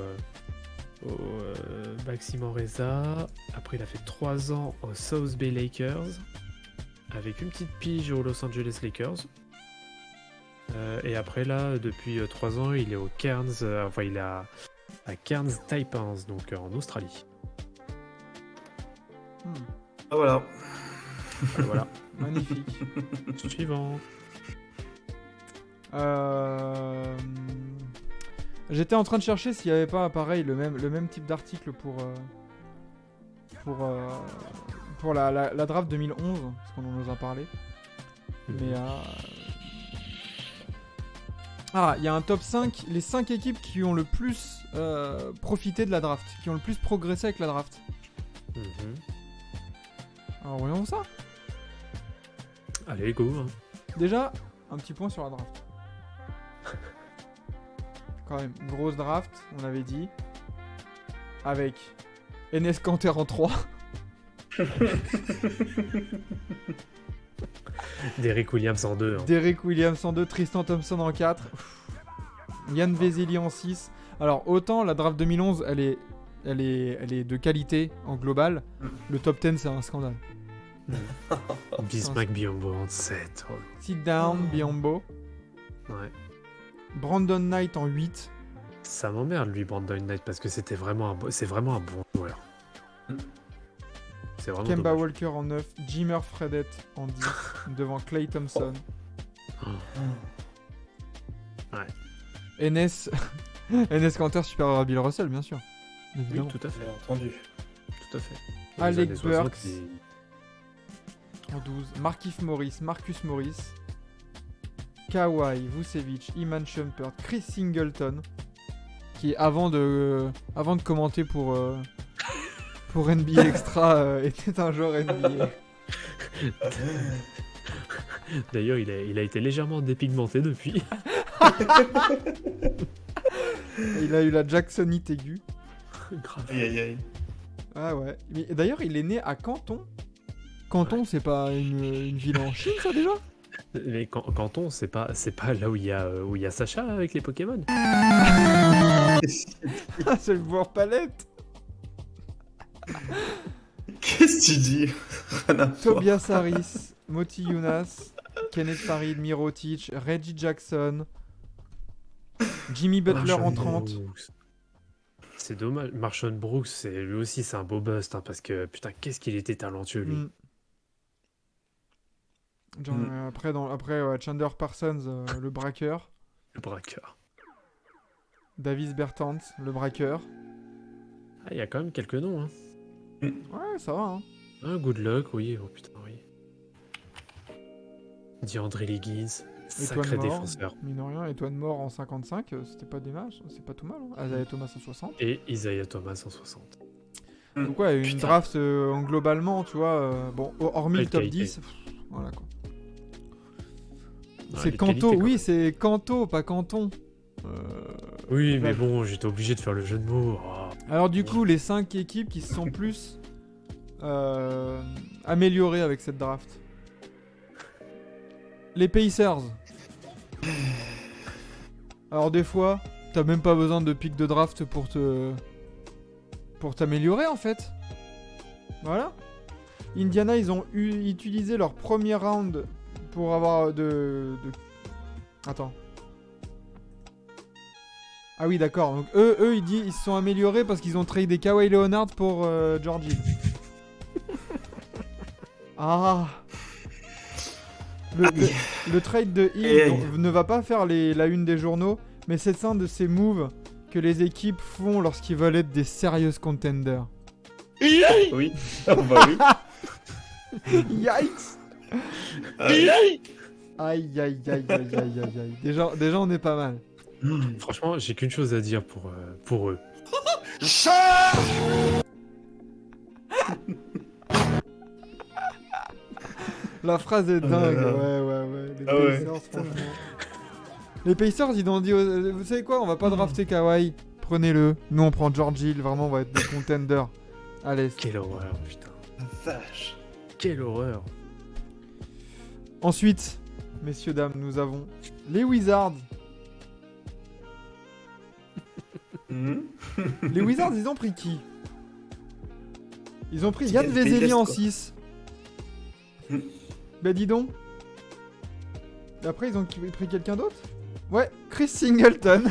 Baxi Manresa. Après, il a fait 3 ans au South Bay Lakers. Avec une petite pige aux Los Angeles Lakers. Et après, là, depuis 3 ans, il est au Cairns. Il est à Cairns Taipans, donc en Australie. Ah, voilà. Voilà. Magnifique. Suivant. J'étais en train de chercher s'il n'y avait pas, pareil, le même type d'article pour la draft 2011, parce qu'on en nous a parlé. Mais il y a un top 5, les 5 équipes qui ont le plus profité de la draft, qui ont le plus progressé avec la draft. Alors voyons ça. Allez, go. Hein. Déjà, un petit point sur la draft. Quand même, grosse draft, on avait dit. Avec Enes Kanter en 3. Derrick Williams en 2. Hein. Derrick Williams en 2, Tristan Thompson en 4. Yann Vezeli en 6. Alors, autant la draft 2011, elle est de qualité en global. Le top 10, c'est un scandale. Bismack Biombo en 7. Oh. Sit down, Biombo. Ouais. Brandon Knight en 8. Ça m'emmerde, lui, Brandon Knight, parce que c'est vraiment un bon joueur. C'est vraiment Kemba dommage. Walker en 9. Jimmer Fredette en 10. Devant Klay Thompson. Ouais. Enes Kanter supérieur à Bill Russell, bien sûr. Oui, Évidemment. tout à fait. Bien entendu. Tout à fait. Alec Dans les années 60, Burks. En 12. Markieff Morris, Marcus Morris. Kawhi, Vucevic, Iman Shumpert, Chris Singleton. Qui, avant de commenter pour NBA Extra, était un joueur NBA. D'ailleurs, il a été légèrement dépigmenté depuis. Il a eu la Jacksonite aiguë. Grave. Aïe, aïe, aïe. Ah ouais. Mais d'ailleurs, il est né à Canton. Canton, c'est pas une ville en Chine, ça déjà? Mais Canton, c'est pas là où il y a Sacha avec les Pokémon. Ah, c'est le joueur palette. Qu'est-ce que tu dis? Rien à voir. Tobias Harris, Moti Younas, Kenneth Farid, Mirotic, Reggie Jackson, Jimmy Butler en 30. C'est dommage. Marshon Brooks, lui aussi, c'est un beau bust, hein, parce que putain, qu'est-ce qu'il était talentueux, lui. Après, ouais, Chandler Parsons, le braqueur. Le braqueur. Davis Bertans, le braqueur. Ah, il y a quand même quelques noms, hein. Ouais, ça va, hein. Ah, good luck, oui. Oh putain, oui. DeAndre Liggins, sacré Étoile Mort, défenseur. mine de rien, Étoile Mort en 55, c'était pas dommage, c'est pas tout mal. Hein. Isaiah Thomas en 60. Et Isaiah Thomas en 60. Donc ouais, une Putain. draft globalement, tu vois, bon, hormis le top qualité. 10, voilà quoi. Ah, C'est les Canto, qualités, oui, c'est Canto, pas Canton. Oui, mais Ouais. bon, j'étais obligé de faire le jeu de mots. Oh. Alors du coup, les 5 équipes qui se sont plus améliorées avec cette draft. Les Pacers. Alors des fois, t'as même pas besoin de pick de draft pour t'améliorer en fait. Voilà. Indiana, ils ont utilisé leur premier round pour avoir Attends. Ah oui, d'accord. Donc eux ils se sont améliorés parce qu'ils ont tradé Kawhi Leonard pour Georgie. Ah. Le trade de Hill Aïe, aïe. ne va pas faire la une des journaux, mais c'est un de ces moves que les équipes font lorsqu'ils veulent être des serious contenders. Oui. Ah, bah oui. Yikes! Aïe aïe aïe aïe aïe aïe aïe. Déjà on est pas mal. Franchement, j'ai qu'une chose à dire pour eux. La phrase est dingue. Ouais. les Ah ouais. Pacers, franchement. Les Pacers, ils ont dit, vous savez quoi, on va pas drafter Kawhi, prenez-le. Nous, on prend George Hill, vraiment, on va être des contenders. Allez. Quelle horreur, putain. Vache. Quelle horreur. Ensuite, messieurs, dames, nous avons les Wizards. Mhm. Les Wizards, ils ont pris qui? Ils ont pris C'est Yann quel pays Vezeli l'Est, en quoi. 6. Hmm. Bah dis donc. Et après, ils ont pris quelqu'un d'autre? Ouais, Chris Singleton.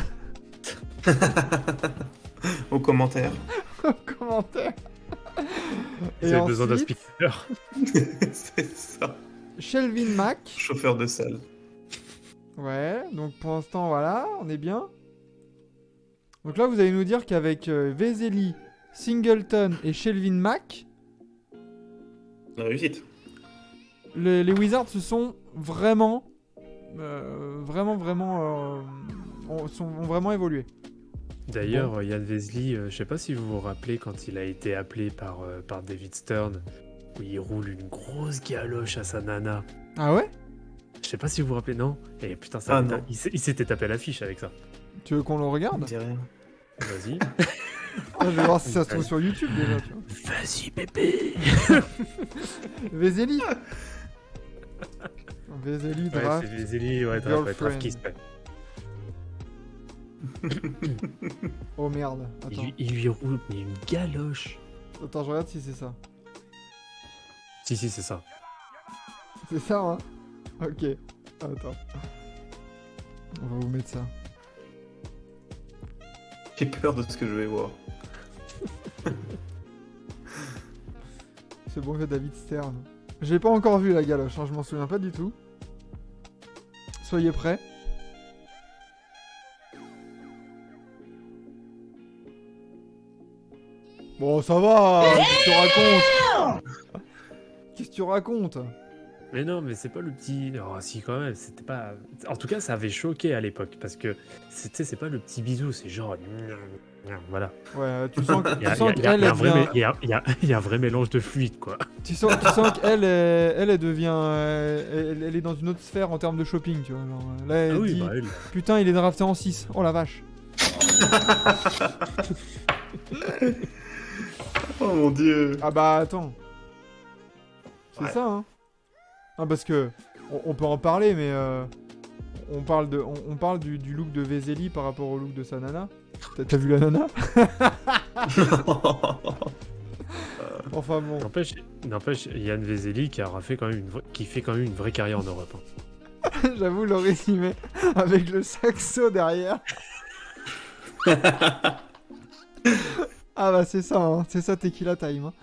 Au commentaire. Commentaire. Et Vous avez besoin d'un ensuite, speaker. C'est ça. Shelvin Mack. Chauffeur de salle. Ouais, donc pour l'instant, voilà, on est bien. Donc là, vous allez nous dire qu'avec Vezeli, Singleton et Shelvin Mack, La réussite. les Wizards se sont vraiment, ont vraiment évolué. D'ailleurs, Yann Vezeli, je sais pas si vous vous rappelez quand il a été appelé par David Stern, où il roule une grosse galoche à sa nana. Ah ouais? Je sais pas si vous vous rappelez, non? Et putain, ça, Ah, non. il s'était tapé à l'affiche avec ça. Tu veux qu'on le Ça me regarde? dit rien. Vas-y. Ah, je vais voir si ça se trouve sur YouTube déjà, tu vois. Vas-y, bébé. Vezeli. Vezeli, Ouais, draft. c'est Vezeli, ouais, Girlfriend. draft kiss. Ouais. Oh merde, attends. Il lui roule mais une galoche. Attends, je regarde si c'est ça. Si, c'est ça. C'est ça, hein? Ok. Attends. On va vous mettre ça. J'ai peur de ce que je vais voir. C'est bon, fait David Stern. Je l'ai pas encore vu la galoche, hein, je m'en souviens pas du tout. Soyez prêts. Bon, ça va! Qu'est-ce que tu racontes? Qu'est-ce que tu racontes? Mais non, mais c'est pas le petit. Oh, si, quand même, c'était pas. En tout cas, ça avait choqué à l'époque parce que c'est pas le petit bisou, c'est genre. Voilà. Ouais, tu sens Il y a, tu sens il y a- qu'elle il y a un elle vrai devient... mé- il y a- il y a- il y a un vrai mélange de fluide, quoi. Tu sens qu'elle elle devient... elle est dans une autre sphère en termes de shopping, tu vois. Genre, là, elle Ah oui, dit, bah elle. putain, il est drafté en 6. Oh la vache. Oh mon dieu. Ah bah attends. C'est Ouais. ça, hein. Ah, parce que on peut en parler, mais on parle du look de Vezeli par rapport au look de sa nana. T'as vu la nana? Enfin bon. N'empêche, Yann Vezeli qui fait quand même une vraie carrière en Europe. Hein. J'avoue le résumé avec le saxo derrière. Ah bah c'est ça, hein. C'est ça Tequila Time. Hein.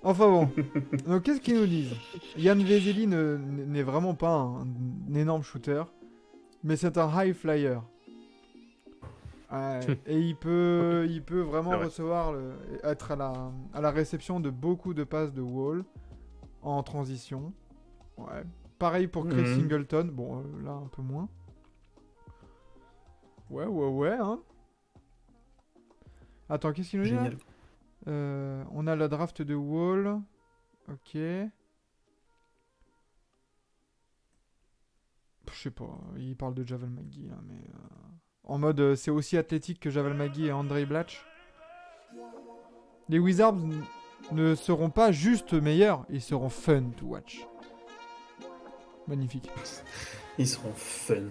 Enfin bon. Donc qu'est-ce qu'ils nous disent? Yann Vezeli n'est vraiment pas un énorme shooter, mais c'est un high flyer. Ouais, et il peut vraiment C'est vrai. recevoir, être à la réception de beaucoup de passes de Wall en transition. Ouais. Pareil pour Chris Mhm. Singleton. Bon, là un peu moins. Ouais, hein. Attends, qu'est-ce qu'il nous dit là? Génial. On a la draft de Wall. Ok. Je sais pas, il parle de Javel McGee là, mais... En mode, c'est aussi athlétique que Javel McGee et Andrei Blatch. Les Wizards ne seront pas juste meilleurs, ils seront fun to watch. Magnifique. Ils seront fun.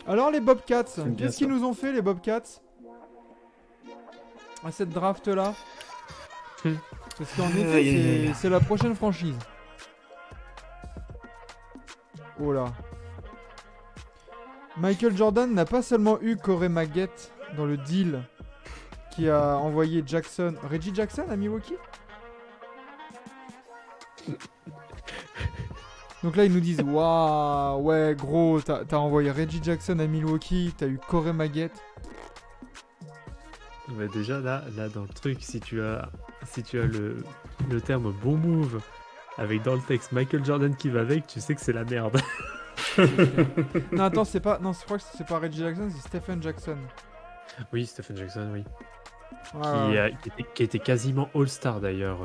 Alors les Bobcats, J'aime bien qu'est-ce qu'ils ça. nous ont fait les Bobcats à cette draft là? Parce qu'en effet, Aïe, aïe, aïe. c'est la prochaine franchise. Oh là. Michael Jordan n'a pas seulement eu Corey Maggette dans le deal qui a envoyé Jackson, Reggie Jackson à Milwaukee. Donc là ils nous disent waouh, ouais gros, t'as envoyé Reggie Jackson à Milwaukee, t'as eu Corey Maggette. Mais déjà là dans le truc, si tu as le terme bon move avec dans le texte Michael Jordan qui va avec, tu sais que c'est la merde. Non attends, c'est pas, non je crois que c'est pas Reggie Jackson, c'est Stephen Jackson. Oui, Stephen Jackson, oui. Ouais, Qui était quasiment All-Star d'ailleurs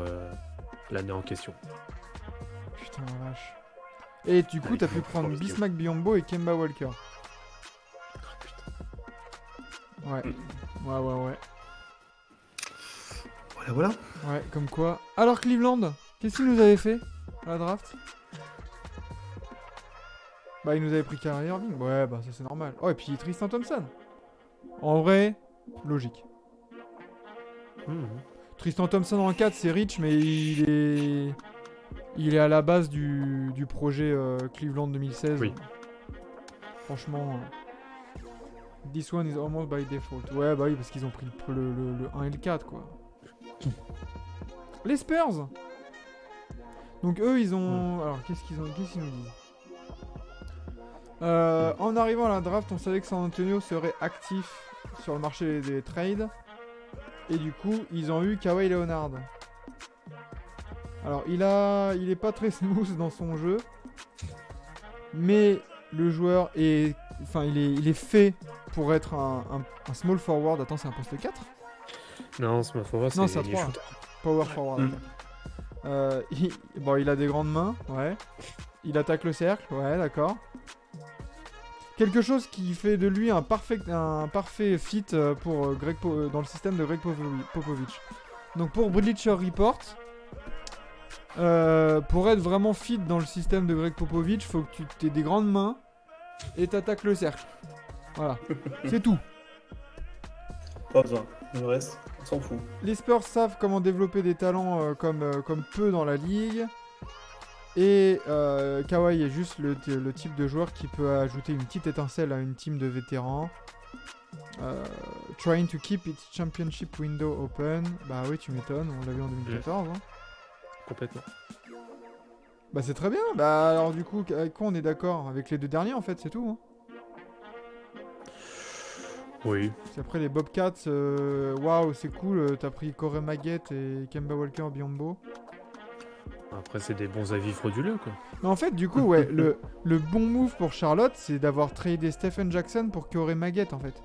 l'année en question. Putain la vache. Et du coup, Ouais, t'as pu faut prendre rester. Bismack Biyombo et Kemba Walker. Oh, putain. Ouais. Ouais. Voilà. Ouais, comme quoi. Alors Cleveland, qu'est-ce qu'il nous avait fait à la draft? Bah, il nous avait pris Kyrie Irving. Ouais, bah ça c'est normal. Oh, et puis Tristan Thompson. En vrai, logique. Mhm. Tristan Thompson en 4, c'est rich, mais il est à la base du projet Cleveland 2016. Oui. Franchement, this one is almost by default. Ouais, bah oui, parce qu'ils ont pris le 1 et le 4, quoi. Les Spurs. Donc eux, ils ont... Alors, qu'est-ce qu'ils nous disent En arrivant à la draft, on savait que San Antonio serait actif sur le marché des trades. Et du coup, ils ont eu Kawhi Leonard. Alors, il est pas très smooth dans son jeu. Mais le joueur est... Enfin, il est fait pour être un small forward. Attends, c'est un poste 4 ? Non, small forward, Non, c'est c'est à les 3. shooters. Power forward. Mm. Bon, il a des grandes mains, ouais. Il attaque le cercle, ouais, d'accord. Quelque chose qui fait de lui un parfait fit pour dans le système de Greg Popovich. Donc pour Bleacher Report, pour être vraiment fit dans le système de Greg Popovich, faut que tu aies des grandes mains et t'attaques le cercle. Voilà, c'est tout. Pas besoin. Le reste, on s'en fout. Les Spurs savent comment développer des talents comme peu dans la ligue. Et Kawhi est juste le type de joueur qui peut ajouter une petite étincelle à une team de vétérans. Trying to keep its championship window open. Bah oui, tu m'étonnes, on l'a vu en 2014. Hein. Complètement. Bah c'est très bien. Bah alors du coup, avec quoi on est d'accord? Avec les deux derniers en fait, c'est tout. Hein. Oui. C'est après les Bobcats, waouh, c'est cool, t'as pris Corey Maggette et Kemba Walker Biyombo. Après, c'est des bons avis frauduleux, quoi. Mais en fait, du coup, ouais, le bon move pour Charlotte, c'est d'avoir tradé Stephen Jackson pour Corey Maggette, en fait.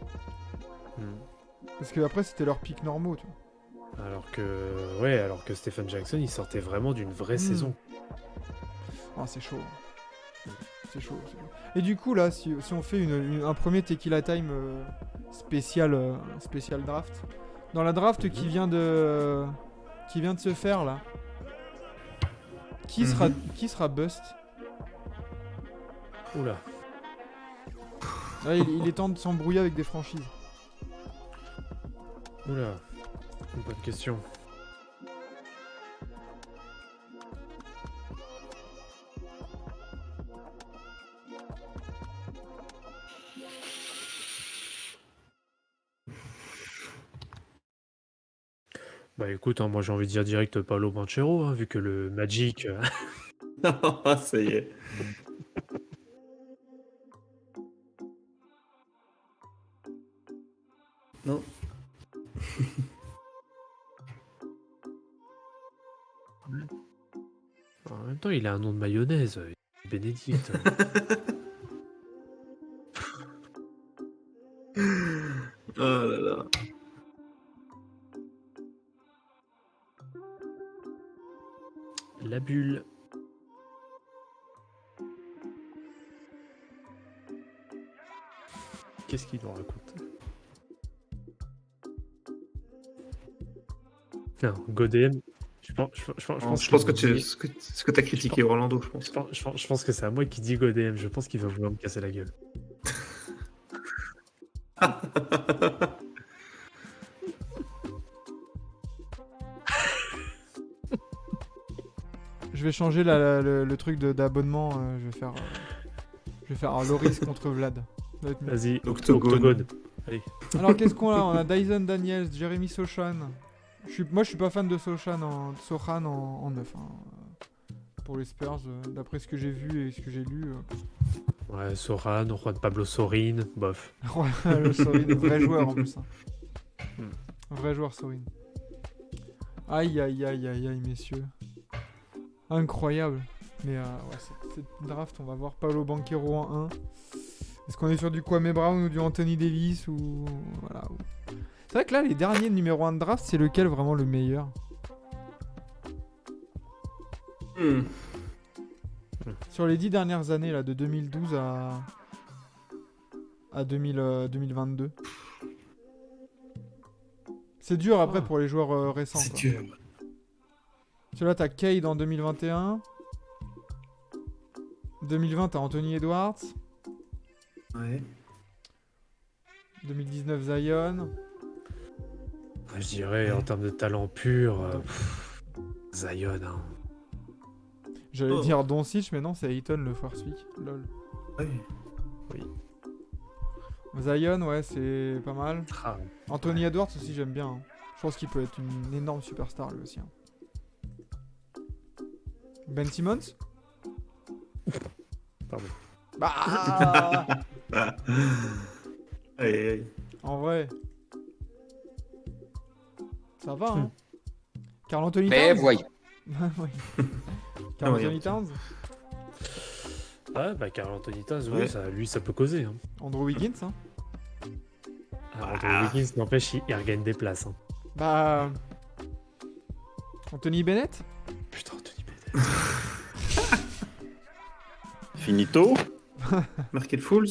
Mhm. Parce que après, c'était leurs pics normaux, tu vois. Alors que Stephen Jackson, il sortait vraiment d'une vraie Mm. saison. Ah, c'est chaud. C'est chaud. Et du coup, là, si on fait un premier Tequila Time spécial draft, dans la draft qui vient de se faire, là, qui sera bust? Oula. Là, il est temps de s'embrouiller avec des franchises. Oula. Une bonne question. Bah écoute, hein, moi j'ai envie de dire direct Paolo Banchero, hein, vu que le Magic... Ça y est. Non. En même temps, il a un nom de mayonnaise, Bénédicte. Oh là là. La bulle. Qu'est-ce qu'il nous raconte? Non, Godem. Je pense que tu as critiqué Orlando, je pense. Je pense que c'est à moi qui dit Godem. Je pense qu'il va vouloir me casser la gueule. Je vais changer le truc d'abonnement. Je vais faire un Loris contre Vlad. Ça va être mieux. Vas-y, Octogone. Octogone. Allez. Alors qu'est-ce qu'on a? On a Dyson Daniels, Jeremy Sochan. Moi je suis pas fan de Sochan en 9. Hein. Pour les Spurs, d'après ce que j'ai vu et ce que j'ai lu. Ouais, Soran, Juan Pablo Sorin, bof. Ouais, le Sorin, vrai joueur en plus. Hein. Vrai joueur Sorin. Aïe aïe aïe aïe aïe messieurs. Incroyable. Mais ouais, cette draft, on va voir Paolo Banchero en 1. Est-ce qu'on est sur du Kwame Brown ou du Anthony Davis ou voilà. C'est vrai que là, les derniers numéro 1 de draft, c'est lequel vraiment le meilleur? Sur les 10 dernières années, là, de 2012 à 2022. C'est dur après Ah. pour les joueurs récents. C'est quoi. dur. Parce que là, t'as Cade en 2021. 2020, t'as Anthony Edwards. Ouais. 2019, Zion. Je dirais en termes de talent pur, Zion. Hein. J'allais Oh. dire Doncic, mais non, c'est Ayton le first pick. Lol. Ouais. Zion, ouais, c'est pas mal. Ah, Anthony Edwards aussi, j'aime bien. Hein. Je pense qu'il peut être une énorme superstar lui aussi. Hein. Ben Simmons. Pardon. Bah Aïe, aïe, aïe. En vrai. Ça va, hein. Karl Anthony Mais Towns. voyons. Oui. Karl oui, Anthony Towns. Ah, bah Karl Anthony Towns, Ouais. oui, lui, ça peut causer. Hein. Andrew Wiggins, hein. Anthony Wiggins, n'empêche, il regagne des places. Hein. Bah. Anthony Bennett. Putain, Anthony Bennett. Finito. Market Fools.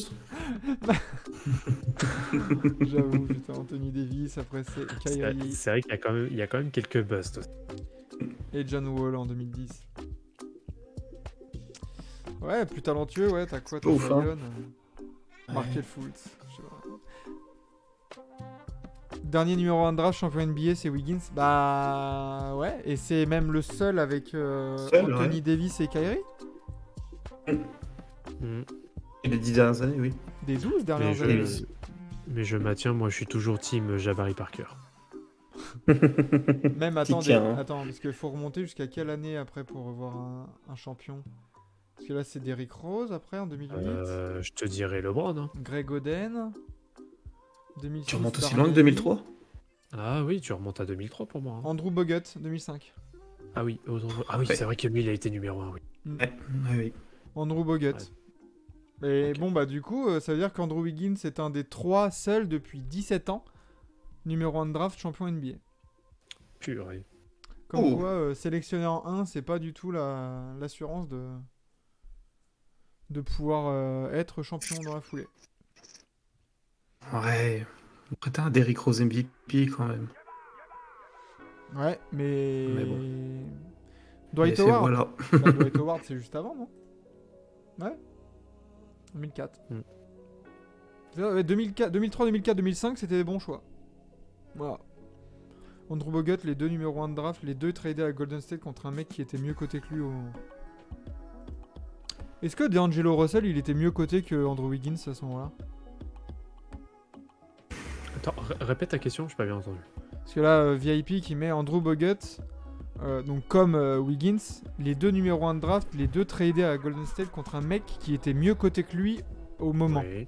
J'avoue, putain, Anthony Davis, après c'est Kyrie C'est vrai qu'il y a quand même quelques busts. Aussi. et John Wall en 2010. Ouais, plus talentueux, ouais, t'as quoi, t'as Ouf, Zion, hein. Markel Fultz, je sais pas. Dernier numéro 1 de draft, champion NBA, c'est Wiggins. Bah ouais, et c'est même le seul avec Seul, Anthony ouais. Davis et Kyrie. Mm. Les 10 dernières années, oui. Des 12 dernières Mais années. Mais je maintiens, moi, je suis toujours team Jabari Parker. Même, Qui attendez, tient, hein. attends, parce qu'il faut remonter jusqu'à quelle année après pour revoir un champion? Parce que là, c'est Derrick Rose après en 2008. Je te dirais LeBron. Hein. Greg Oden. 2006, Tu remontes aussi Darnell loin que 2003 Ah oui, tu remontes à 2003 pour moi. Hein. Andrew Bogut, 2005. Ah oui, Ouais. c'est vrai que lui, il a été numéro 1, oui. Ouais, oui. Andrew Bogut. Ouais. Et Ok. bon, bah du coup, ça veut dire qu'Andrew Wiggins est un des 3 seuls depuis 17 ans. Numéro 1 de draft, champion NBA. Purée. Comme Oh. quoi, sélectionner en 1, c'est pas du tout l'assurance de pouvoir être champion dans la foulée. Ouais. Après, t'as un Derrick Rose MVP quand même. Ouais, mais... Mais bon. Dwight Et c'est Howard. voilà. Bah, Dwight Howard, c'est juste avant, non? Ouais. 2004. Mm. C'est ça, ouais, 2003, 2004, 2005, c'était des bons choix. Voilà. Andrew Bogut, les 2 numéros 1 de draft, les 2 tradés à Golden State contre un mec qui était mieux coté que lui au moment. Est-ce que D'Angelo Russell, il était mieux coté que Andrew Wiggins à ce moment-là? Attends, répète ta question, je pas bien entendu. Parce que là, VIP qui met Andrew Bogut, donc comme Wiggins, les 2 numéros 1 de draft, les 2 tradés à Golden State contre un mec qui était mieux coté que lui au moment. Oui.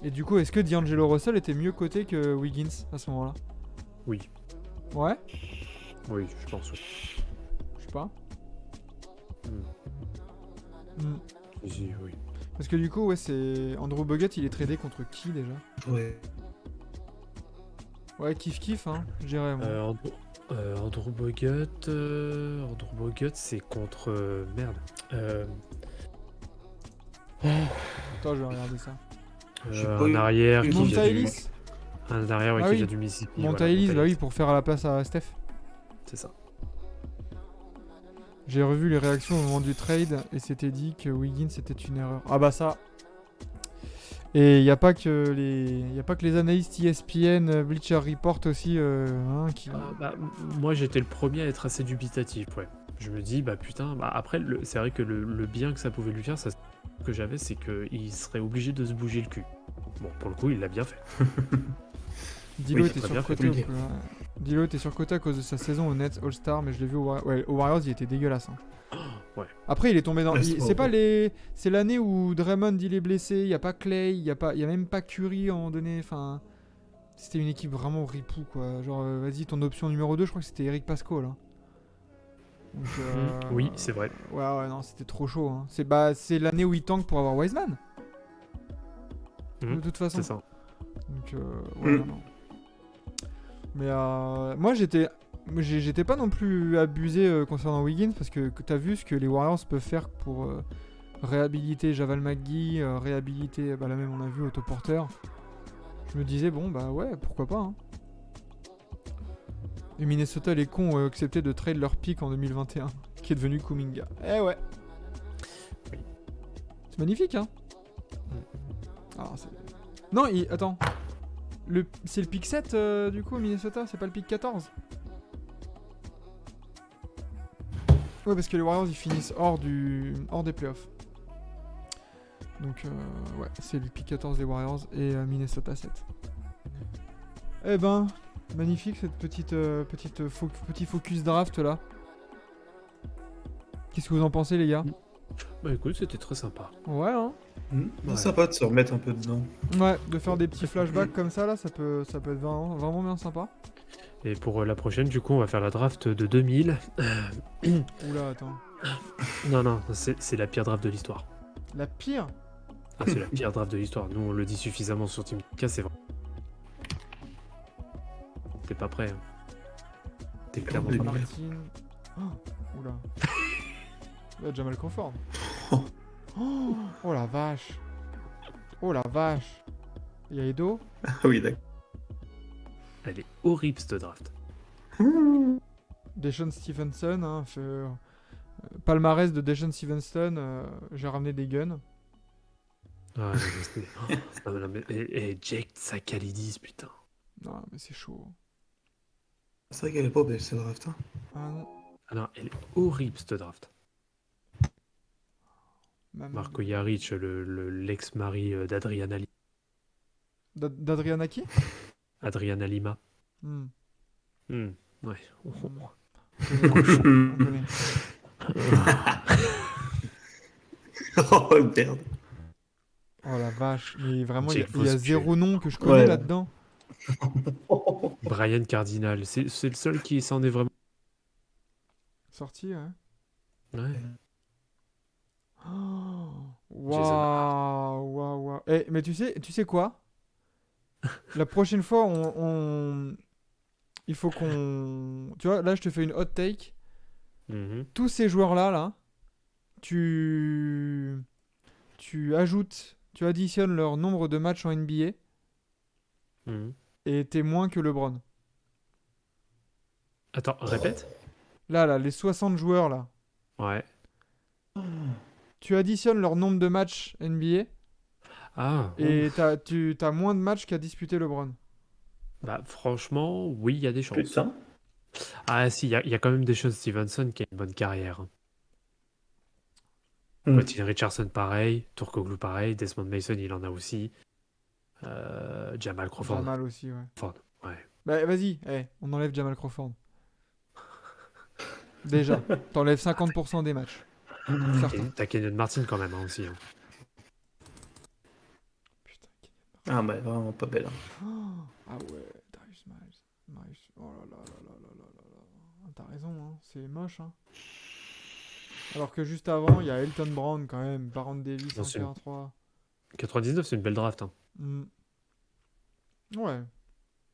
Et du coup, est-ce que D'Angelo Russell était mieux coté que Wiggins à ce moment-là? Oui. Ouais? Oui, je pense, oui. Je sais pas. Hmm. Hmm. Oui. Parce que du coup, ouais, c'est... Andrew Bogut, il est tradé contre qui déjà? Ouais. Ouais, kiff, hein, je dirais, moi. Andrew Bogut, c'est contre... merde. Attends, je vais regarder ça. J'ai pas Un eu- arrière eu qui Monta vient Monta du... Ellis? Un arrière ouais, Ah qui oui. vient du Mississippi. Monta voilà, Ellis, Monta bah oui, Ellis. pour faire à la place à Steph. C'est ça. J'ai revu les réactions au moment du trade et c'était dit que Wiggins c'était une erreur. Ah bah ça. Et il y a pas que les analystes ESPN, Bleacher Report aussi qui Moi, j'étais le premier à être assez dubitatif, ouais. Je me dis, bah putain, bah après, c'est vrai que le bien que ça pouvait lui faire, ça, que j'avais, c'est qu'il serait obligé de se bouger le cul. Bon, pour le coup, il l'a bien fait. Dilo Oui, était très bien, surcoté. faut le dire. Dilo était surcoté à cause de sa saison au Nets All-Star, mais je l'ai vu aux Warriors, il était dégueulasse. Hein. Ouais. Après, il est tombé dans. Ouais, C'est c'est pas vrai. les. C'est l'année où Draymond il est blessé. Il y a pas Clay, il y a même pas Curry à un moment donné. Enfin, c'était une équipe vraiment ripou quoi. Genre, vas-y, ton option numéro 2, je crois que c'était Eric Pascal. Hein. Donc, Oui, c'est vrai. Ouais, non, c'était trop chaud. Hein. C'est l'année où il tank pour avoir Wiseman. Mhm, De toute façon. C'est ça. Donc, ouais, non. Mais moi, j'étais pas non plus abusé concernant Wiggins parce que t'as vu ce que les Warriors peuvent faire pour réhabiliter Javal McGee, réhabiliter, bah là même on a vu autoporteur. Je me disais, bon, bah ouais, pourquoi pas. Hein. Et Minnesota, les cons ont accepté de trade leur pick en 2021, qui est devenu Kuminga. Eh ouais. Oui. C'est magnifique, hein. Ah, c'est... Non, attends. C'est le pick 7, du coup, Minnesota, c'est pas le pick 14. Ouais, parce que les Warriors, ils finissent hors des playoffs. Donc, ouais, c'est le pick 14 des Warriors et Minnesota 7. Eh ben, magnifique cette petit focus draft là. Qu'est-ce que vous en pensez, les gars? Bah écoute, c'était très sympa. Ouais, hein. C'est Ouais. sympa de se remettre un peu dedans. Ouais, de faire des petits flashbacks comme ça, là, ça peut être vraiment bien sympa. Et pour la prochaine, du coup, on va faire la draft de 2000. Oula, attends. Non, c'est la pire draft de l'histoire. La pire? Ah, c'est la pire draft de l'histoire. Nous, on le dit suffisamment sur Team K, c'est vrai. T'es pas prêt. Hein. T'es clairement pas prêt. Martin. Oh, oula. Là, Jamal Crawford. Oh la vache. Oh la vache. Il y a Edo. Ah oui, d'accord. Elle est horrible, cette draft. Deshaun Stevenson. Hein, palmarès de Deshaun Stevenson. J'ai ramené des guns. Ah, non, mais c'est... non, mais... Et Jake Sakalidis, putain. Non, mais c'est chaud. C'est vrai qu'elle est pas belle, cette draft. Hein. Ah non. Ah non, elle est horrible, cette draft. Maman. Marco Jaric, l'ex-mari d'Adriana Lima. D'Adriana qui? Adriana Lima. Hmm. Ouais. On connaît. Oh merde. Oh la vache. Mais vraiment, il Jake y a Foster. zéro nom que je connais Ouais. là-dedans. Brian Cardinal, c'est le seul qui s'en est vraiment... Sorti, ouais. Ouais. Oh, Jason waouh. Eh, mais tu sais quoi? La prochaine fois, il faut qu'on... Tu vois, là, je te fais une hot take. Mhm. Tous ces joueurs-là, là, tu additionnes leur nombre de matchs en NBA Mhm. et t'es moins que LeBron. Attends, répète. Là, les 60 joueurs, là. Ouais. Tu additionnes leur nombre de matchs NBA Ah, et t'as moins de matchs qu'a disputé LeBron. bah franchement, oui, il y a des chances. Putain. Ah si, il y a quand même des choses. Stevenson qui a une bonne carrière. Hein. Mm. Martin Richardson pareil, Turkoglu pareil, Desmond Mason il en a aussi. Jamal Crawford. Jamal aussi, ouais. Crawford, ouais. Bah vas-y, on enlève Jamal Crawford. Déjà, t'enlèves 50% des matchs. Certain. Et t'as Kenyon Martin quand même hein, aussi. Hein. Putain, Ah bah vraiment pas belle. Hein. ah ouais, Darius Miles. Oh là là là là là là là là. T'as raison, hein. C'est moche, hein. Alors que juste avant, il y a Elton Brown quand même, Baron Davis Bien en sûr. KR3. 99 c'est une belle draft. Hein. Ouais.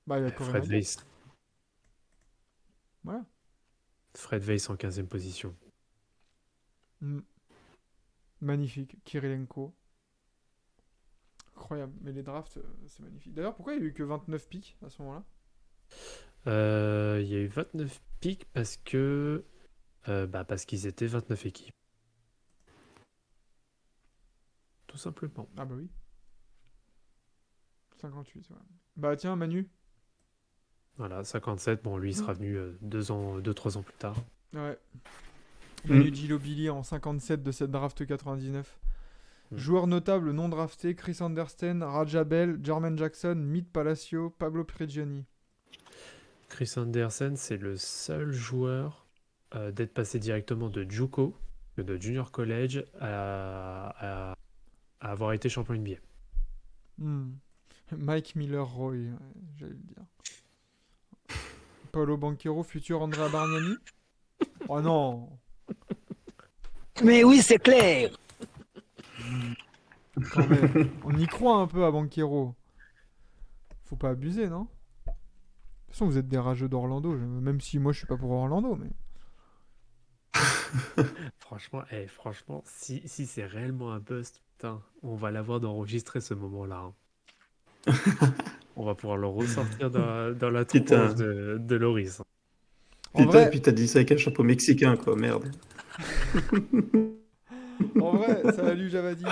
Bah il y a Corey Fred Maggio. Weiss. Voilà. Fred Weiss en 15e position. Magnifique. Kirilenko. Incroyable. Mais les drafts, c'est magnifique. D'ailleurs, pourquoi il y a eu que 29 pics à ce moment-là? Il y a eu 29 pics parce que... parce qu'ils étaient 29 équipes. Tout simplement. Ah bah oui. 58, ouais. Bah tiens, Manu. Voilà, 57. Bon, lui, il sera venu 2-3 ans plus tard. Ouais. Manu Ginobili en 57 de cette draft 99. Joueurs notables non draftés, Chris Andersen, Raja Bell, Jermaine Jackson, Mead Palacio, Pablo Prigioni. Chris Andersen, c'est le seul joueur d'être passé directement de JUCO, de Junior College, à avoir été champion NBA. Mike Miller-Roy, ouais, j'allais le dire. Paolo Banchero, futur Andrea Bargnani. Oh non. Mais oui, c'est clair. Quand même. On y croit un peu à Banchero. Faut pas abuser, non? De toute façon, vous êtes des rageux d'Orlando, même si moi je suis pas pour Orlando, mais... franchement, si c'est réellement un bust, putain, on va l'avoir d'enregistrer ce moment-là, hein. On va pouvoir le ressortir dans la Putain. tronche de Loris, hein. En Putain, vrai, puis t'as dit ça avec un chapeau mexicain, quoi, merde. en vrai, salut Javadi.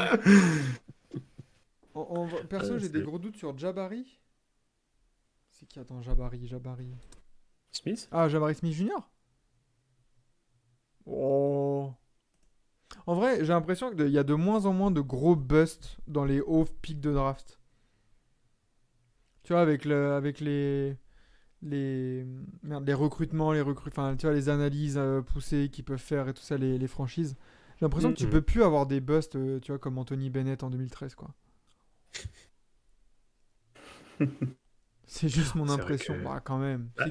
Perso, Ah, j'ai des c'est- gros doutes sur Jabari. C'est qui? Attends, Jabari. Smith? Ah, Jabari Smith Jr. Oh. En vrai, j'ai l'impression qu'il y a de moins en moins de gros busts dans les hauts pics de draft. Tu vois, avec les recrutements, enfin, tu vois, les analyses poussées qu'ils peuvent faire et tout ça, les franchises. J'ai l'impression que tu Mhm. peux plus avoir des busts, tu vois, comme Anthony Bennett en 2013, quoi. C'est juste mon C'est vrai impression. que- Bah, quand même. Bah,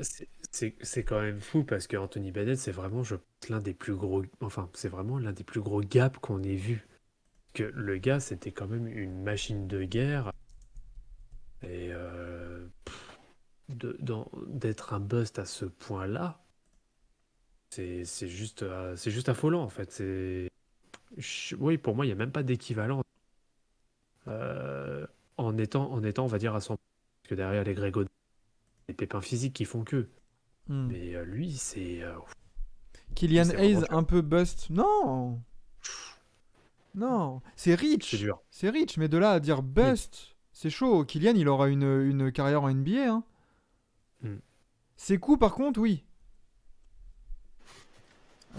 c'est quand même fou parce que Anthony Bennett, c'est vraiment, je pense, l'un des plus gros, enfin, c'est vraiment l'un des plus gros gaps qu'on ait vu. Que le gars, c'était quand même une machine de guerre et d'être un bust à ce point-là, c'est juste affolant en fait. Oui, pour moi, il n'y a même pas d'équivalent euh, en étant, on va dire, à 100%. Parce que derrière les Grego, les pépins physiques qui font que. Hmm. Mais lui, c'est. Kylian c'est Hayes, vraiment dur. un peu bust. Non. Non. C'est Rich. C'est dur. C'est Rich, mais de là à dire bust, c'est chaud. Kylian, il aura une carrière en NBA, hein. Hmm. Sekou, par contre, oui.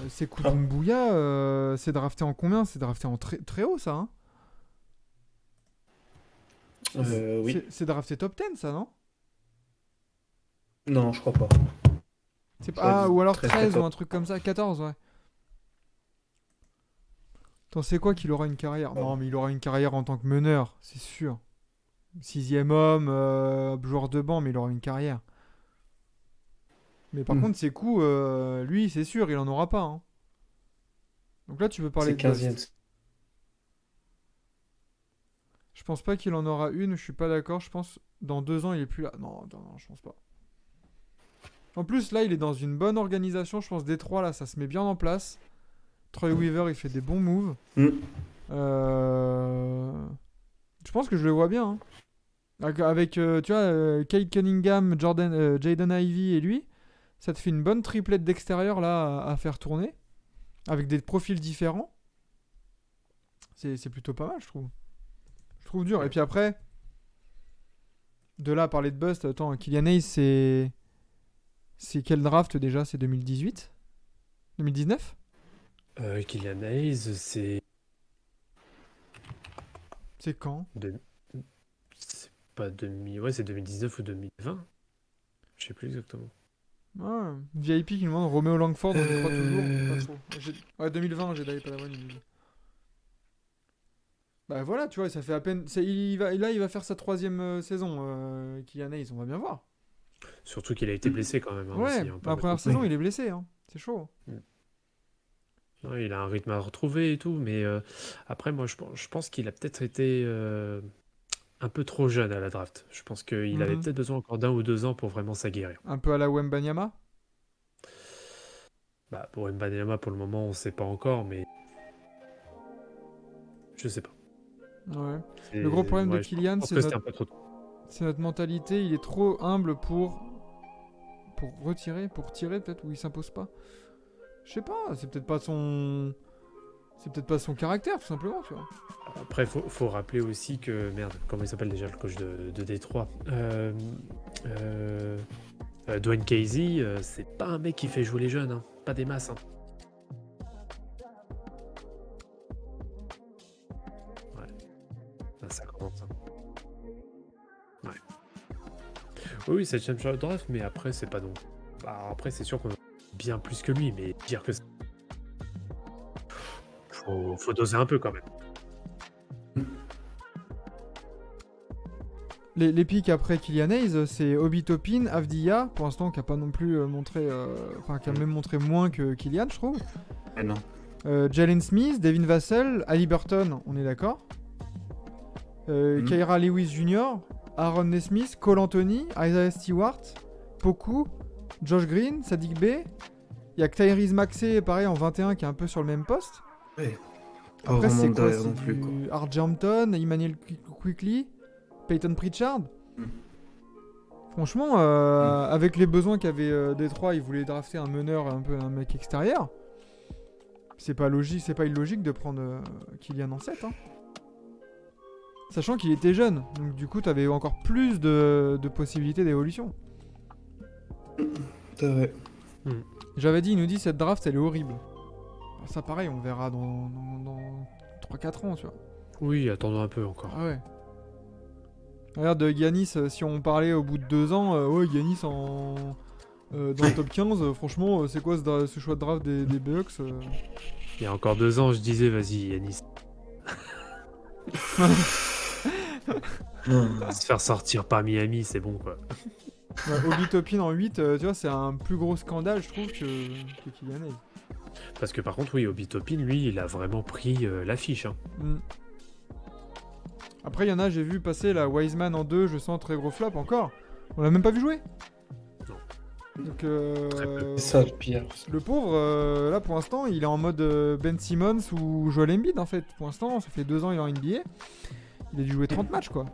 Sekou Doumbouya, c'est drafté en combien? C'est drafté en très, très haut, ça, hein. Oui. C'est drafté top 10, ça, non? Non, je crois pas. C'est J'aurais pas... Ah, dit ou alors 13, 13 ou 14. un truc comme ça. 14, ouais. T'en sais quoi qu'il aura une carrière? Non, mais il aura une carrière en tant que meneur, c'est sûr. 6e homme, joueur de banc, mais il aura une carrière. Mais par contre, Sekou, lui, c'est sûr, il en aura pas, hein. Donc là, tu peux parler C'est de 15e. bust. Je pense pas qu'il en aura une, je suis pas d'accord. Je pense dans 2 ans, il est plus là. Non, je pense pas. En plus, là, il est dans une bonne organisation. Je pense Détroit, là, ça se met bien en place. Troy Weaver, il fait des bons moves. Mm. Je pense que je le vois bien, hein. Avec, tu vois, Kate Cunningham, Jaden Ivey et lui, ça te fait une bonne triplette d'extérieur là à faire tourner. Avec des profils différents. C'est plutôt pas mal, je trouve. Je trouve dur. Et puis après, de là à parler de bust, attends, Kylian Hayes, c'est quel draft déjà? C'est 2018? 2019? Kylian Hayes, c'est C'est quand? c'est pas 2000, ouais, c'est 2019 ou 2020. Je sais plus exactement. Ouais, VIP qui nous demande Romeo Langford, on y croit toujours? Pas trop. Ouais, 2020, j'ai d'ailleurs pas la bonne. Bah voilà, tu vois, ça fait à peine. Là, il va faire sa 3e saison, Kylian Hayes, on va bien voir. Surtout qu'il a été blessé quand même, hein, Ouais, aussi, hein, pas la mal. première saison, il est blessé, hein. C'est chaud. Ouais, il a un rythme à retrouver et tout, mais après, moi, je pense qu'il a peut-être été un peu trop jeune à la draft. Je pense qu'il avait Mhm. peut-être besoin encore d'1 ou 2 ans pour vraiment s'aguerrir. Un peu à la Wembanyama. Bah, pour Mbanyama, pour le moment, on sait pas encore, mais je sais pas. Ouais. C'est- Le gros problème de ouais, je Kylian, pense c'est que c'était notre, un peu trop tôt. c'est notre mentalité. Il est trop humble pour retirer, pour tirer peut-être, ou il s'impose pas. Je sais pas, c'est peut-être pas son caractère, tout simplement, tu vois. Après, faut rappeler aussi que, merde, comment il s'appelle déjà le coach de Détroit? Dwayne Casey, c'est pas un mec qui fait jouer les jeunes, hein. Pas des masses, hein. Ouais. Là, ça commence, hein. Ouais. Oui, c'est le champion draft, mais après, c'est pas non. Bah, après, c'est sûr qu'on a bien plus que lui, mais dire que faut doser un peu quand même. Les pics après Kylian Hayes, c'est Obi Toppin, Avdia, pour l'instant, qui a pas non plus montré. Enfin, qui a même montré moins que Kylian, je trouve. Ah non. Jalen Smith, Devin Vassell, Ali Burton, on est d'accord. Kyra Lewis Jr., Aaron Nesmith, Cole Anthony, Isaiah Stewart, Poku, Josh Green, Sadiq Bey. Il y a que Tyrese Maxey, pareil, en 21, qui est un peu sur le même poste. Ouais. Pas Après, vraiment c'est de quoi? derrière C'est non plus, quoi. du Argenton, Emmanuel Quickly, Peyton Pritchard. Franchement, avec les besoins qu'avait Détroit, ils voulaient drafter un meneur, un peu un mec extérieur. C'est pas logique, c'est pas illogique de prendre Kylian en 7. Hein. Sachant qu'il était jeune, donc du coup, t'avais encore plus de possibilités d'évolution. C'est vrai. J'avais dit, il nous dit cette draft, elle est horrible. Alors ça, pareil, on verra dans 3-4 ans, tu vois. Oui, attendons un peu encore. Ah ouais. Regarde, Giannis, si on parlait au bout de 2 ans, ouais, Giannis dans le top 15, franchement, c'est quoi ce choix de draft des Bucks Il y a encore 2 ans, je disais, vas-y, Yanis. Se faire sortir par Miami, c'est bon, quoi. Obi Toppin en 8, tu vois, c'est un plus gros scandale, je trouve, que Kylian Hayes. Parce que par contre, oui, Obi Toppin, lui, il a vraiment pris l'affiche. Hein. Mm. Après, il y en a, j'ai vu passer la Wiseman en 2, je sens très gros flop encore. On l'a même pas vu jouer. Non. Donc, Très peu. C'est ça le pire. le pauvre, là pour l'instant, il est en mode Ben Simmons ou Joel Embiid en fait. Pour l'instant, ça fait 2 ans il est en NBA. Il a dû jouer 30 matchs quoi.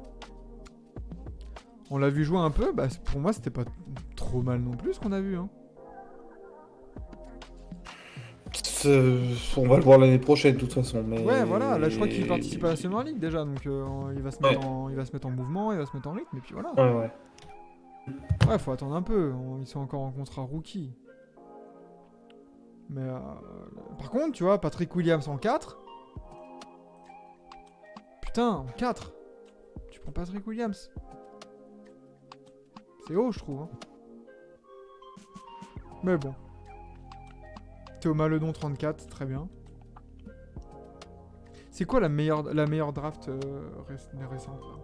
On l'a vu jouer un peu, bah pour moi c'était pas trop mal non plus ce qu'on a vu. Hein. On va le voir l'année prochaine de toute façon. Mais... Ouais voilà, là je crois qu'il participe à la Summer League déjà, donc il va se mettre en mouvement, il va se mettre en rythme et puis voilà. Ouais. Ouais, faut attendre un peu, ils sont encore en contrat rookie. Mais par contre, tu vois, Patrick Williams en 4. Putain, en 4. Tu prends Patrick Williams. C'est haut, je trouve. Hein. Mais bon. Théo Maledon 34, très bien. C'est quoi la meilleure draft récente là?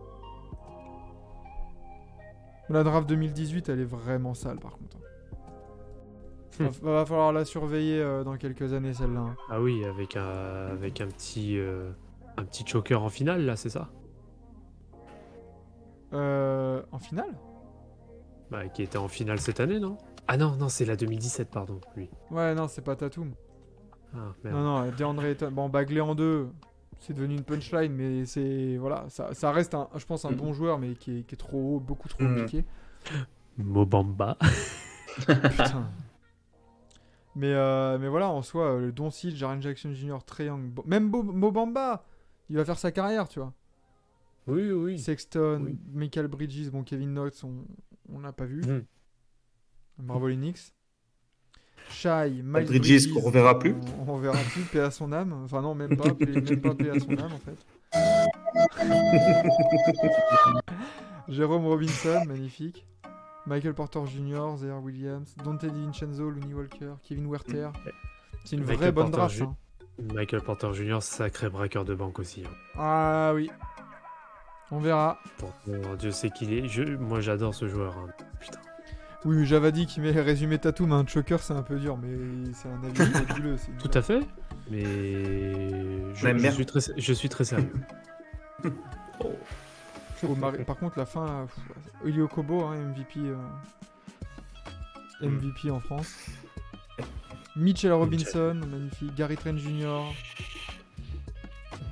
La draft 2018, elle est vraiment sale par contre. Va falloir la surveiller dans quelques années celle-là. Hein. Ah oui, avec un petit choker en finale, là, c'est ça? En finale? Bah, qui était en finale cette année, non? Ah non, c'est la 2017, pardon, lui. Ouais, non, c'est pas Tatum. Ah, merde. Non, DeAndre Ayton. Bon, Bagley en 2, c'est devenu une punchline, mais c'est. Voilà, ça reste, je pense, un bon joueur, mais qui est trop haut, beaucoup trop compliqué. Mobamba. Putain. Mais voilà, en soi, le Doncic, Jaren Jackson Jr., Trae Young, même Mobamba, il va faire sa carrière, tu vois. Oui. Sexton, Oui. Michael Bridges, bon, Kevin Knox, on l'a pas vu. Bravo les Knicks. Shai, Miles Bridges qu'on reverra plus. On verra plus, paix à son âme. Enfin non, même pas paix à son âme en fait. Jérôme Robinson, magnifique. Michael Porter Jr., Zaire Williams, Dante DiVincenzo, Looney Walker, Kevin Werther. C'est une vraie Michael bonne Porter draft. Hein. Michael Porter Jr., sacré braqueur de banque aussi. Hein. Ah oui. On verra. Pourtant, Dieu sait qu'il est. Moi, j'adore ce joueur. Hein. Putain. Oui, mais Javadi qui met résumé Tatum à un choker, c'est un peu dur, mais c'est un avis nébuleux. Tout à fait. Mais je suis très sérieux. Par contre, la fin, Elio Kobo, hein, MVP en France. Mitchell Robinson, magnifique. Gary Trent Jr.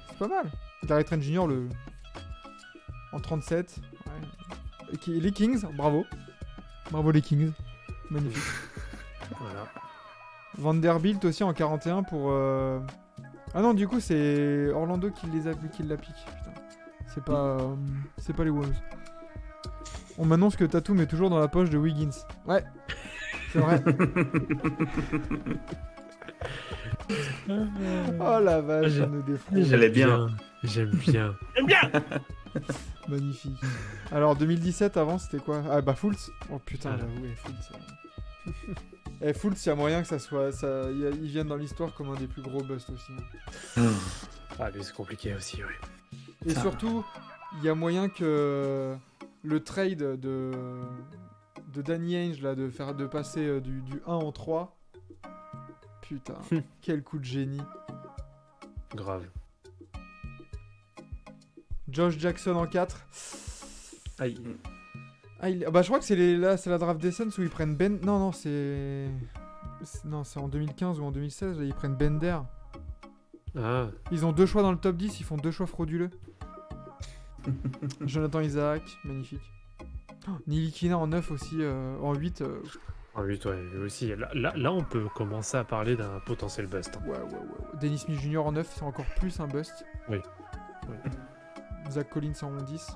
C'est pas mal. Gary Trent Jr. en 37. Ouais. Les Kings, bravo. Bravo les Kings. Magnifique. Voilà. Vanderbilt aussi en 41 pour... Ah non, du coup, c'est Orlando qui l'a pique. Putain. C'est pas les Wolves. On m'annonce que Tatum est toujours dans la poche de Wiggins. Ouais. C'est vrai. Oh la vache, je nous défraie. Elle est bien. J'aime bien. Magnifique. Alors 2017 avant c'était quoi? Ah bah Fultz. Oh putain, j'avoue, Fultz. Fultz, il y a moyen que ça soit. Il vienne dans l'histoire comme un des plus gros busts aussi. Ah lui c'est compliqué aussi, oui. Et surtout, il y a moyen que le trade de Danny Ainge là, de passer du 1 en 3. Putain, quel coup de génie. Grave. Josh Jackson en 4. Aïe. Bah je crois que c'est la draft d'Essence où ils prennent Ben... Non, c'est en 2015 ou en 2016, là, ils prennent Bender. Ah, Ils ont 2 choix dans le top 10, ils font 2 choix frauduleux. Jonathan Isaac, magnifique. Oh, Nilikina en 9 aussi, en 8. ah oui, toi aussi. Là, on peut commencer à parler d'un potentiel bust. Hein. Ouais. Dennis Smith Jr. en 9, c'est encore plus un bust. Oui. Zach Collins en 10.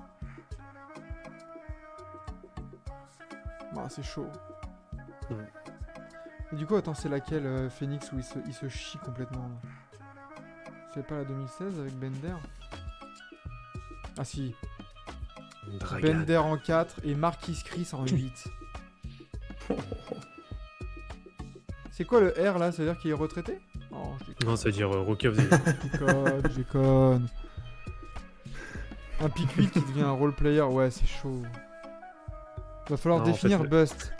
Bah, c'est chaud. Mm. Et du coup, attends, c'est laquelle Phoenix où il se chie complètement là. C'est pas la 2016 avec Bender? Ah si, Dragan. Bender en 4 et Marquis Chris en 8. C'est quoi le R là? Ça veut dire qu'il est retraité? Oh, je déconne. Non, ça veut dire Rookie of the Year. Je déconne. Un pick 8 qui devient un role player, ouais, c'est chaud. Va falloir Non, en définir fait, bust.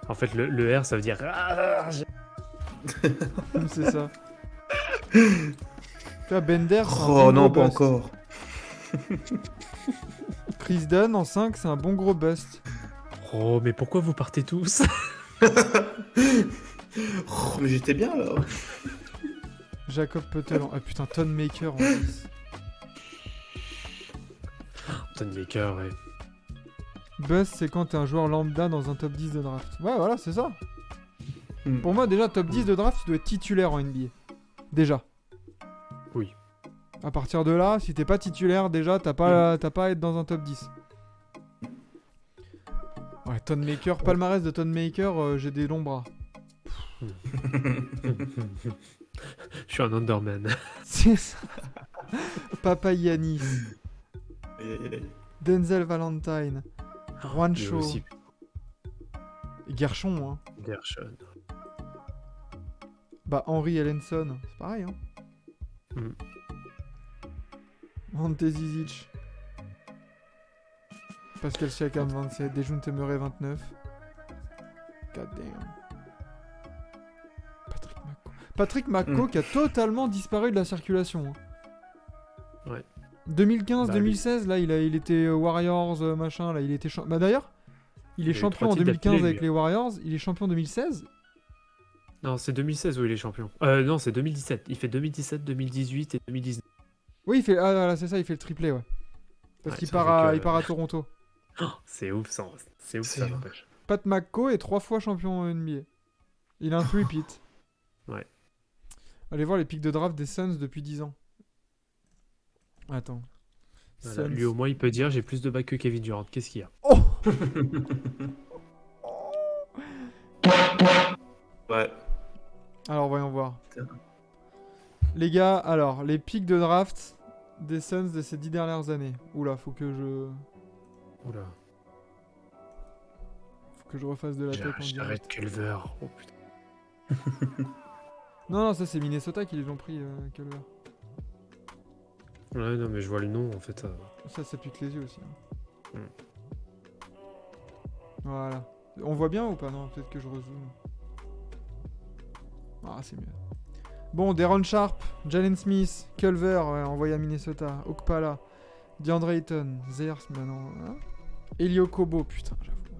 En fait, le R, ça veut dire... C'est ça. Tu vois, Bender, c'est un Oh bon non, gros pas bust. encore. Chris Dunn en 5, c'est un bon gros bust. Oh, mais pourquoi vous partez tous? Oh, mais j'étais bien là. Jacob Puttel en... Ah putain, Tonemaker en 10. Tonemaker, ouais. Bust, c'est quand t'es un joueur lambda dans un top 10 de draft. Ouais, voilà, c'est ça. Hmm. Pour moi, déjà, top 10 de draft, tu dois être titulaire en NBA. Déjà. Oui. À partir de là, si t'es pas titulaire, déjà, t'as pas à être dans un top 10. Ouais, Tonemaker, palmarès de Tonemaker, j'ai des longs bras. Je suis un Underman. C'est ça. Papa Yanis, Et- Denzel Valentine, Lui Juancho, aussi, et Gershon, hein. Gershon. Bah, Henry Ellenson, c'est pareil, hein. Mm. Ante Zizic. Pascal Siakam 27, Dejounte Murray 29. God damn. Patrick Mako qui a totalement disparu de la circulation. Hein. Ouais. 2015-2016, là, il était Warriors, machin, là, il était... Bah d'ailleurs, il est Il a eu champion en 3 titres 2015 d'affilée, avec lui. les Warriors, il est champion en 2016. Non, c'est 2016 où il est champion. Non, c'est 2017. Il fait 2017, 2018 et 2019. Oui, il fait... Ah voilà, c'est ça, il fait le triplé, ouais. Parce Ouais, qu'il ça part, fait que- il part à Toronto. Oh, c'est ouf, ça. C'est ouf, C'est ça ouf. n'empêche. Pat McCaw est 3 fois champion en NBA. Il a un repeat. Ouais. Allez voir les pics de draft des Suns depuis 10 ans. Attends. Voilà, Suns. lui, au moins, il peut dire j'ai plus de bacs que Kevin Durant. Qu'est-ce qu'il y a? Oh Ouais. Alors, voyons voir. Putain. Les gars, alors, les pics de draft des Suns de ces 10 dernières années. Oula, faut que Oula. je refasse de la tech en direct. J'arrête Culver. Oh putain. Non, ça c'est Minnesota qui les ont pris, Culver. Ouais, non, mais je vois le nom en fait. Ça pique les yeux aussi. Hein. Mm. Voilà. On voit bien ou pas? Non, peut-être que je rezoome. Ah, c'est mieux. Bon, Deron Sharp, Jalen Smith, Culver, ouais, envoyé à Minnesota, Okpala, DeAndre Ayton, Zers, bah non. Hein, Elio Kobo, putain, j'avoue. Ouais.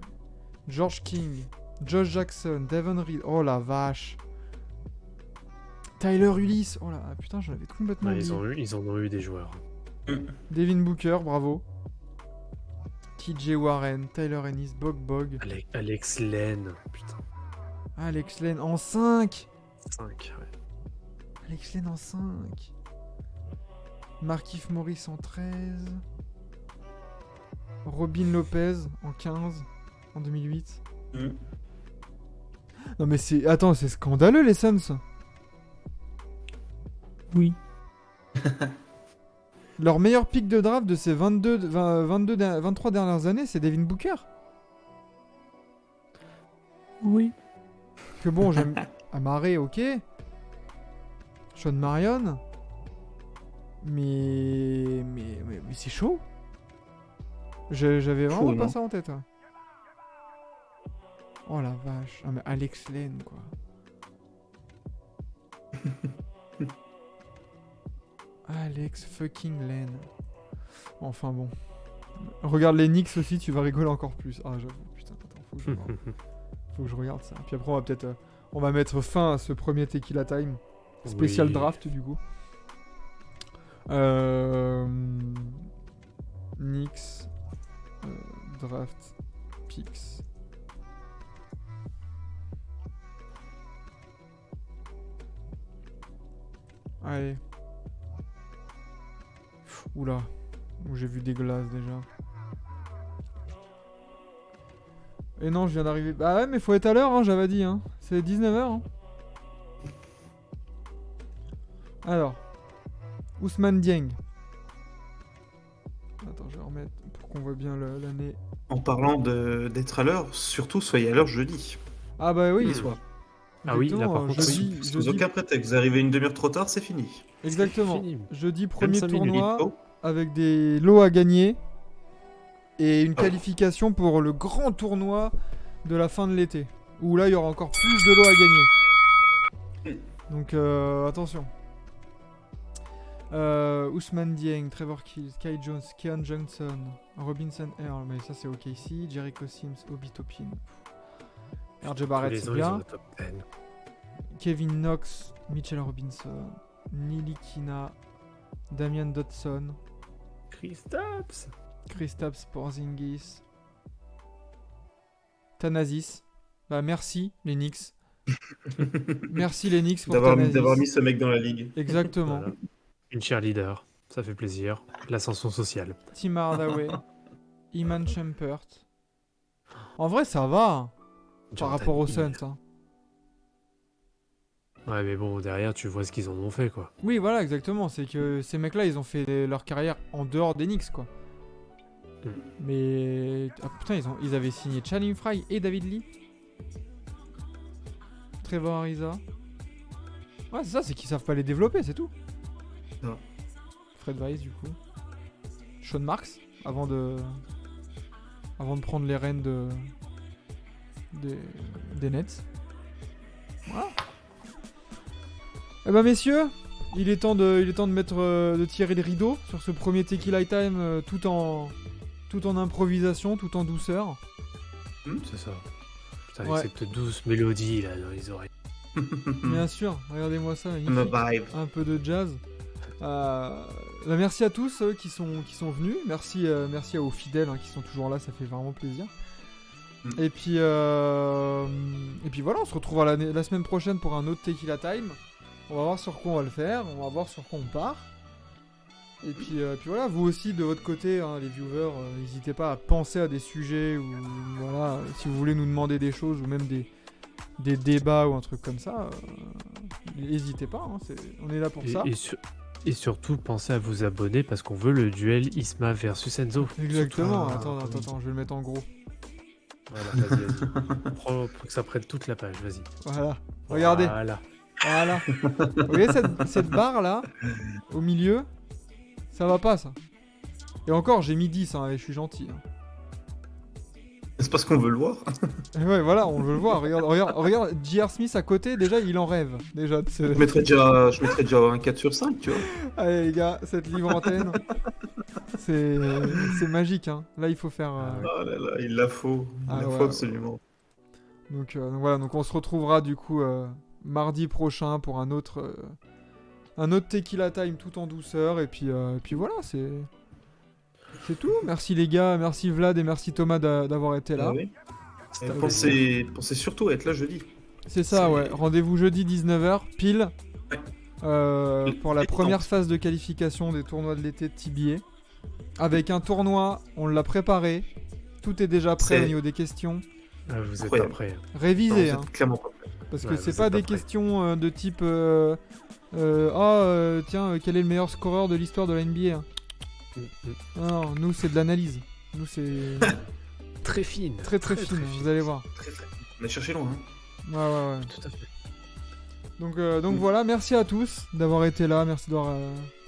George King, Josh Jackson, Devon Reed, oh la vache. Tyler Ulysse, oh là, putain, j'en avais complètement Ouais, oublié. ils en ont eu des joueurs. Devin Booker, bravo. TJ Warren, Tyler Ennis, Bog, Alex Len. Putain. Alex Len en 5. 5. Ouais. Alex Len en 5. Markieff Morris en 13. Robin Lopez en 15. En 2008. Mm. Non mais c'est... Attends, c'est scandaleux les Suns. Oui. Leur meilleur pick de draft de ces 23 dernières années, c'est Devin Booker. Oui. Que bon, j'aime... Amaré, ok. Sean Marion. Mais c'est chaud. J'avais vraiment Chaud, pas non ça en tête. Ouais. Oh la vache. Ah mais Alex Len, quoi. Alex fucking Len. Enfin bon. Regarde les Knicks aussi, tu vas rigoler encore plus. Ah j'avoue, putain, attends, faut que je regarde. Faut que je regarde ça. Puis après on va peut-être... on va mettre fin à ce premier Tequila Time. Spécial Oui. draft du coup. Knicks draft picks. Allez. Oula. J'ai vu des glaces déjà. Et non, je viens d'arriver. Bah ouais, mais faut être à l'heure, hein, j'avais dit. Hein. C'est 19h. Hein. Alors. Ousmane Dieng. Attends, je vais remettre pour qu'on voit bien l'année. En parlant d'être à l'heure, surtout soyez à l'heure jeudi. Ah bah oui. Soir. Ah oui, là, par contre, jeudi, Sans aucun prétexte. Vous arrivez une demi-heure trop tard, c'est fini. Exactement. fini. Jeudi, premier 25 minutes. tournoi Oh. avec des lots à gagner et une qualification pour le grand tournoi de la fin de l'été. Où là, il y aura encore plus de lots à gagner. Donc attention. Ousmane Dieng, Trevor Keels, Kai Jones, Keon Johnson, Robinson Earl, mais ça c'est OKC, Jericho Sims, Obi Toppin. RJ Barrett, Les c'est ans, ils ont bien. le top 10. Kevin Knox, Mitchell Robinson, Nili Kina, Damian Dodson, Kristaps Porzingis, Thanasis. Bah merci les Knicks. Merci les Knicks pour D'avoir Thanasis. mis ce mec dans la ligue. Exactement. Voilà. Une cheerleader, ça fait plaisir. L'ascension sociale. Tim Hardaway, Iman Shumpert. En vrai, ça va hein, par Jordan rapport aux Hill. Suns. Hein. Ouais, mais bon, derrière, tu vois ce qu'ils en ont fait, quoi. Oui, voilà, exactement. C'est que ces mecs-là, ils ont fait leur carrière en dehors des Knicks, quoi. Mm. Mais ah, putain, ils avaient signé Channing Frye et David Lee. Trevor Ariza. Ouais, c'est ça, c'est qu'ils savent pas les développer, c'est tout. Non. Fred Weiss, du coup. Sean Marks, avant de prendre les rênes des Nets. Voilà. Eh ben messieurs, il est temps de mettre de tirer les rideaux sur ce premier Tequila Time tout en improvisation, tout en douceur. C'est ça. Putain, Ouais. avec cette douce mélodie, là, dans les oreilles. Bien sûr, regardez-moi ça, Me magnifique. vibe. Un peu de jazz. Bah, merci à tous qui sont venus. Merci aux fidèles qui sont toujours là, ça fait vraiment plaisir. Et puis voilà, on se retrouve la semaine prochaine pour un autre Tequila Time. On va voir sur quoi on va le faire, on va voir sur quoi on part. Et puis voilà, vous aussi de votre côté, hein, les viewers, n'hésitez pas à penser à des sujets ou voilà, si vous voulez nous demander des choses ou même des débats ou un truc comme ça, n'hésitez pas, hein, on est là pour ça. Et surtout, pensez à vous abonner parce qu'on veut le duel Isma versus Enzo. Exactement, Surtout, attends, je vais le mettre en gros. Voilà, vas-y. Prends pour que ça prenne toute la page, vas-y. Voilà, regardez. Voilà. Vous voyez cette barre là, au milieu, ça va pas ça. Et encore, j'ai mis 10, hein, et je suis gentil. Hein. C'est parce qu'on veut le voir. Et ouais, voilà, on veut le voir. Regarde, J.R. Smith à côté, déjà, il en rêve. Déjà, de ce... Je mettrais déjà un 4 sur 5, tu vois. Allez les gars, cette libre antenne, c'est magique. Hein. Là, il faut faire... Oh là là, il la faut. Ah Il la ouais, faut absolument. Donc voilà, donc on se retrouvera du coup mardi prochain pour un autre Tequila Time tout en douceur. Et puis voilà, c'est tout. Merci les gars, merci Vlad et merci Thomas d'avoir été là. Ah oui. Pensez surtout à être là jeudi. C'est ça, ouais. Rendez-vous jeudi 19h, pile, pour la première phase de qualification des tournois de l'été de TBA. Avec un tournoi, on l'a préparé. Tout est déjà prêt au niveau des questions. Ah, vous êtes Incroyable. pas prêts. Révisé, Non, hein. vous êtes clairement pas prêts. Parce que Ouais, c'est vous pas êtes des pas prêts. questions de type tiens, quel est le meilleur scoreur de l'histoire de la NBA hein. Non, nous c'est de l'analyse. Nous c'est Très fine. très fine, vous allez voir. Très, très. On a cherché loin. Hein. Ouais. Tout à fait. Donc voilà, merci à tous d'avoir été là, merci d'avoir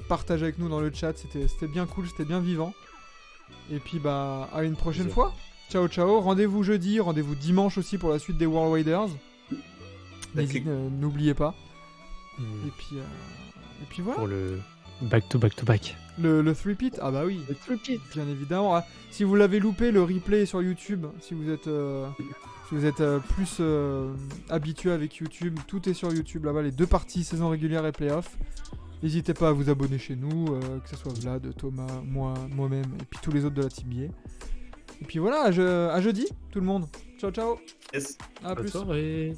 partagé avec nous dans le chat, c'était bien cool, c'était bien vivant. Et puis bah à une prochaine Bisous. fois. Ciao, rendez-vous jeudi, rendez-vous dimanche aussi pour la suite des World Waders. N'oubliez pas. Et puis voilà. Pour le back to back. Le 3-peat, ah bah oui. Le 3-peat, bien évidemment. Ah, si vous l'avez loupé, le replay est sur YouTube. Si vous êtes plus habitué avec YouTube, tout est sur YouTube là-bas. Les deux parties, saison régulière et playoff. N'hésitez pas à vous abonner chez nous, que ce soit Vlad, Thomas, moi-même, et puis tous les autres de la Team BA. Et puis voilà, à jeudi, tout le monde. Ciao, ciao. Yes. À Bonne plus. soirée.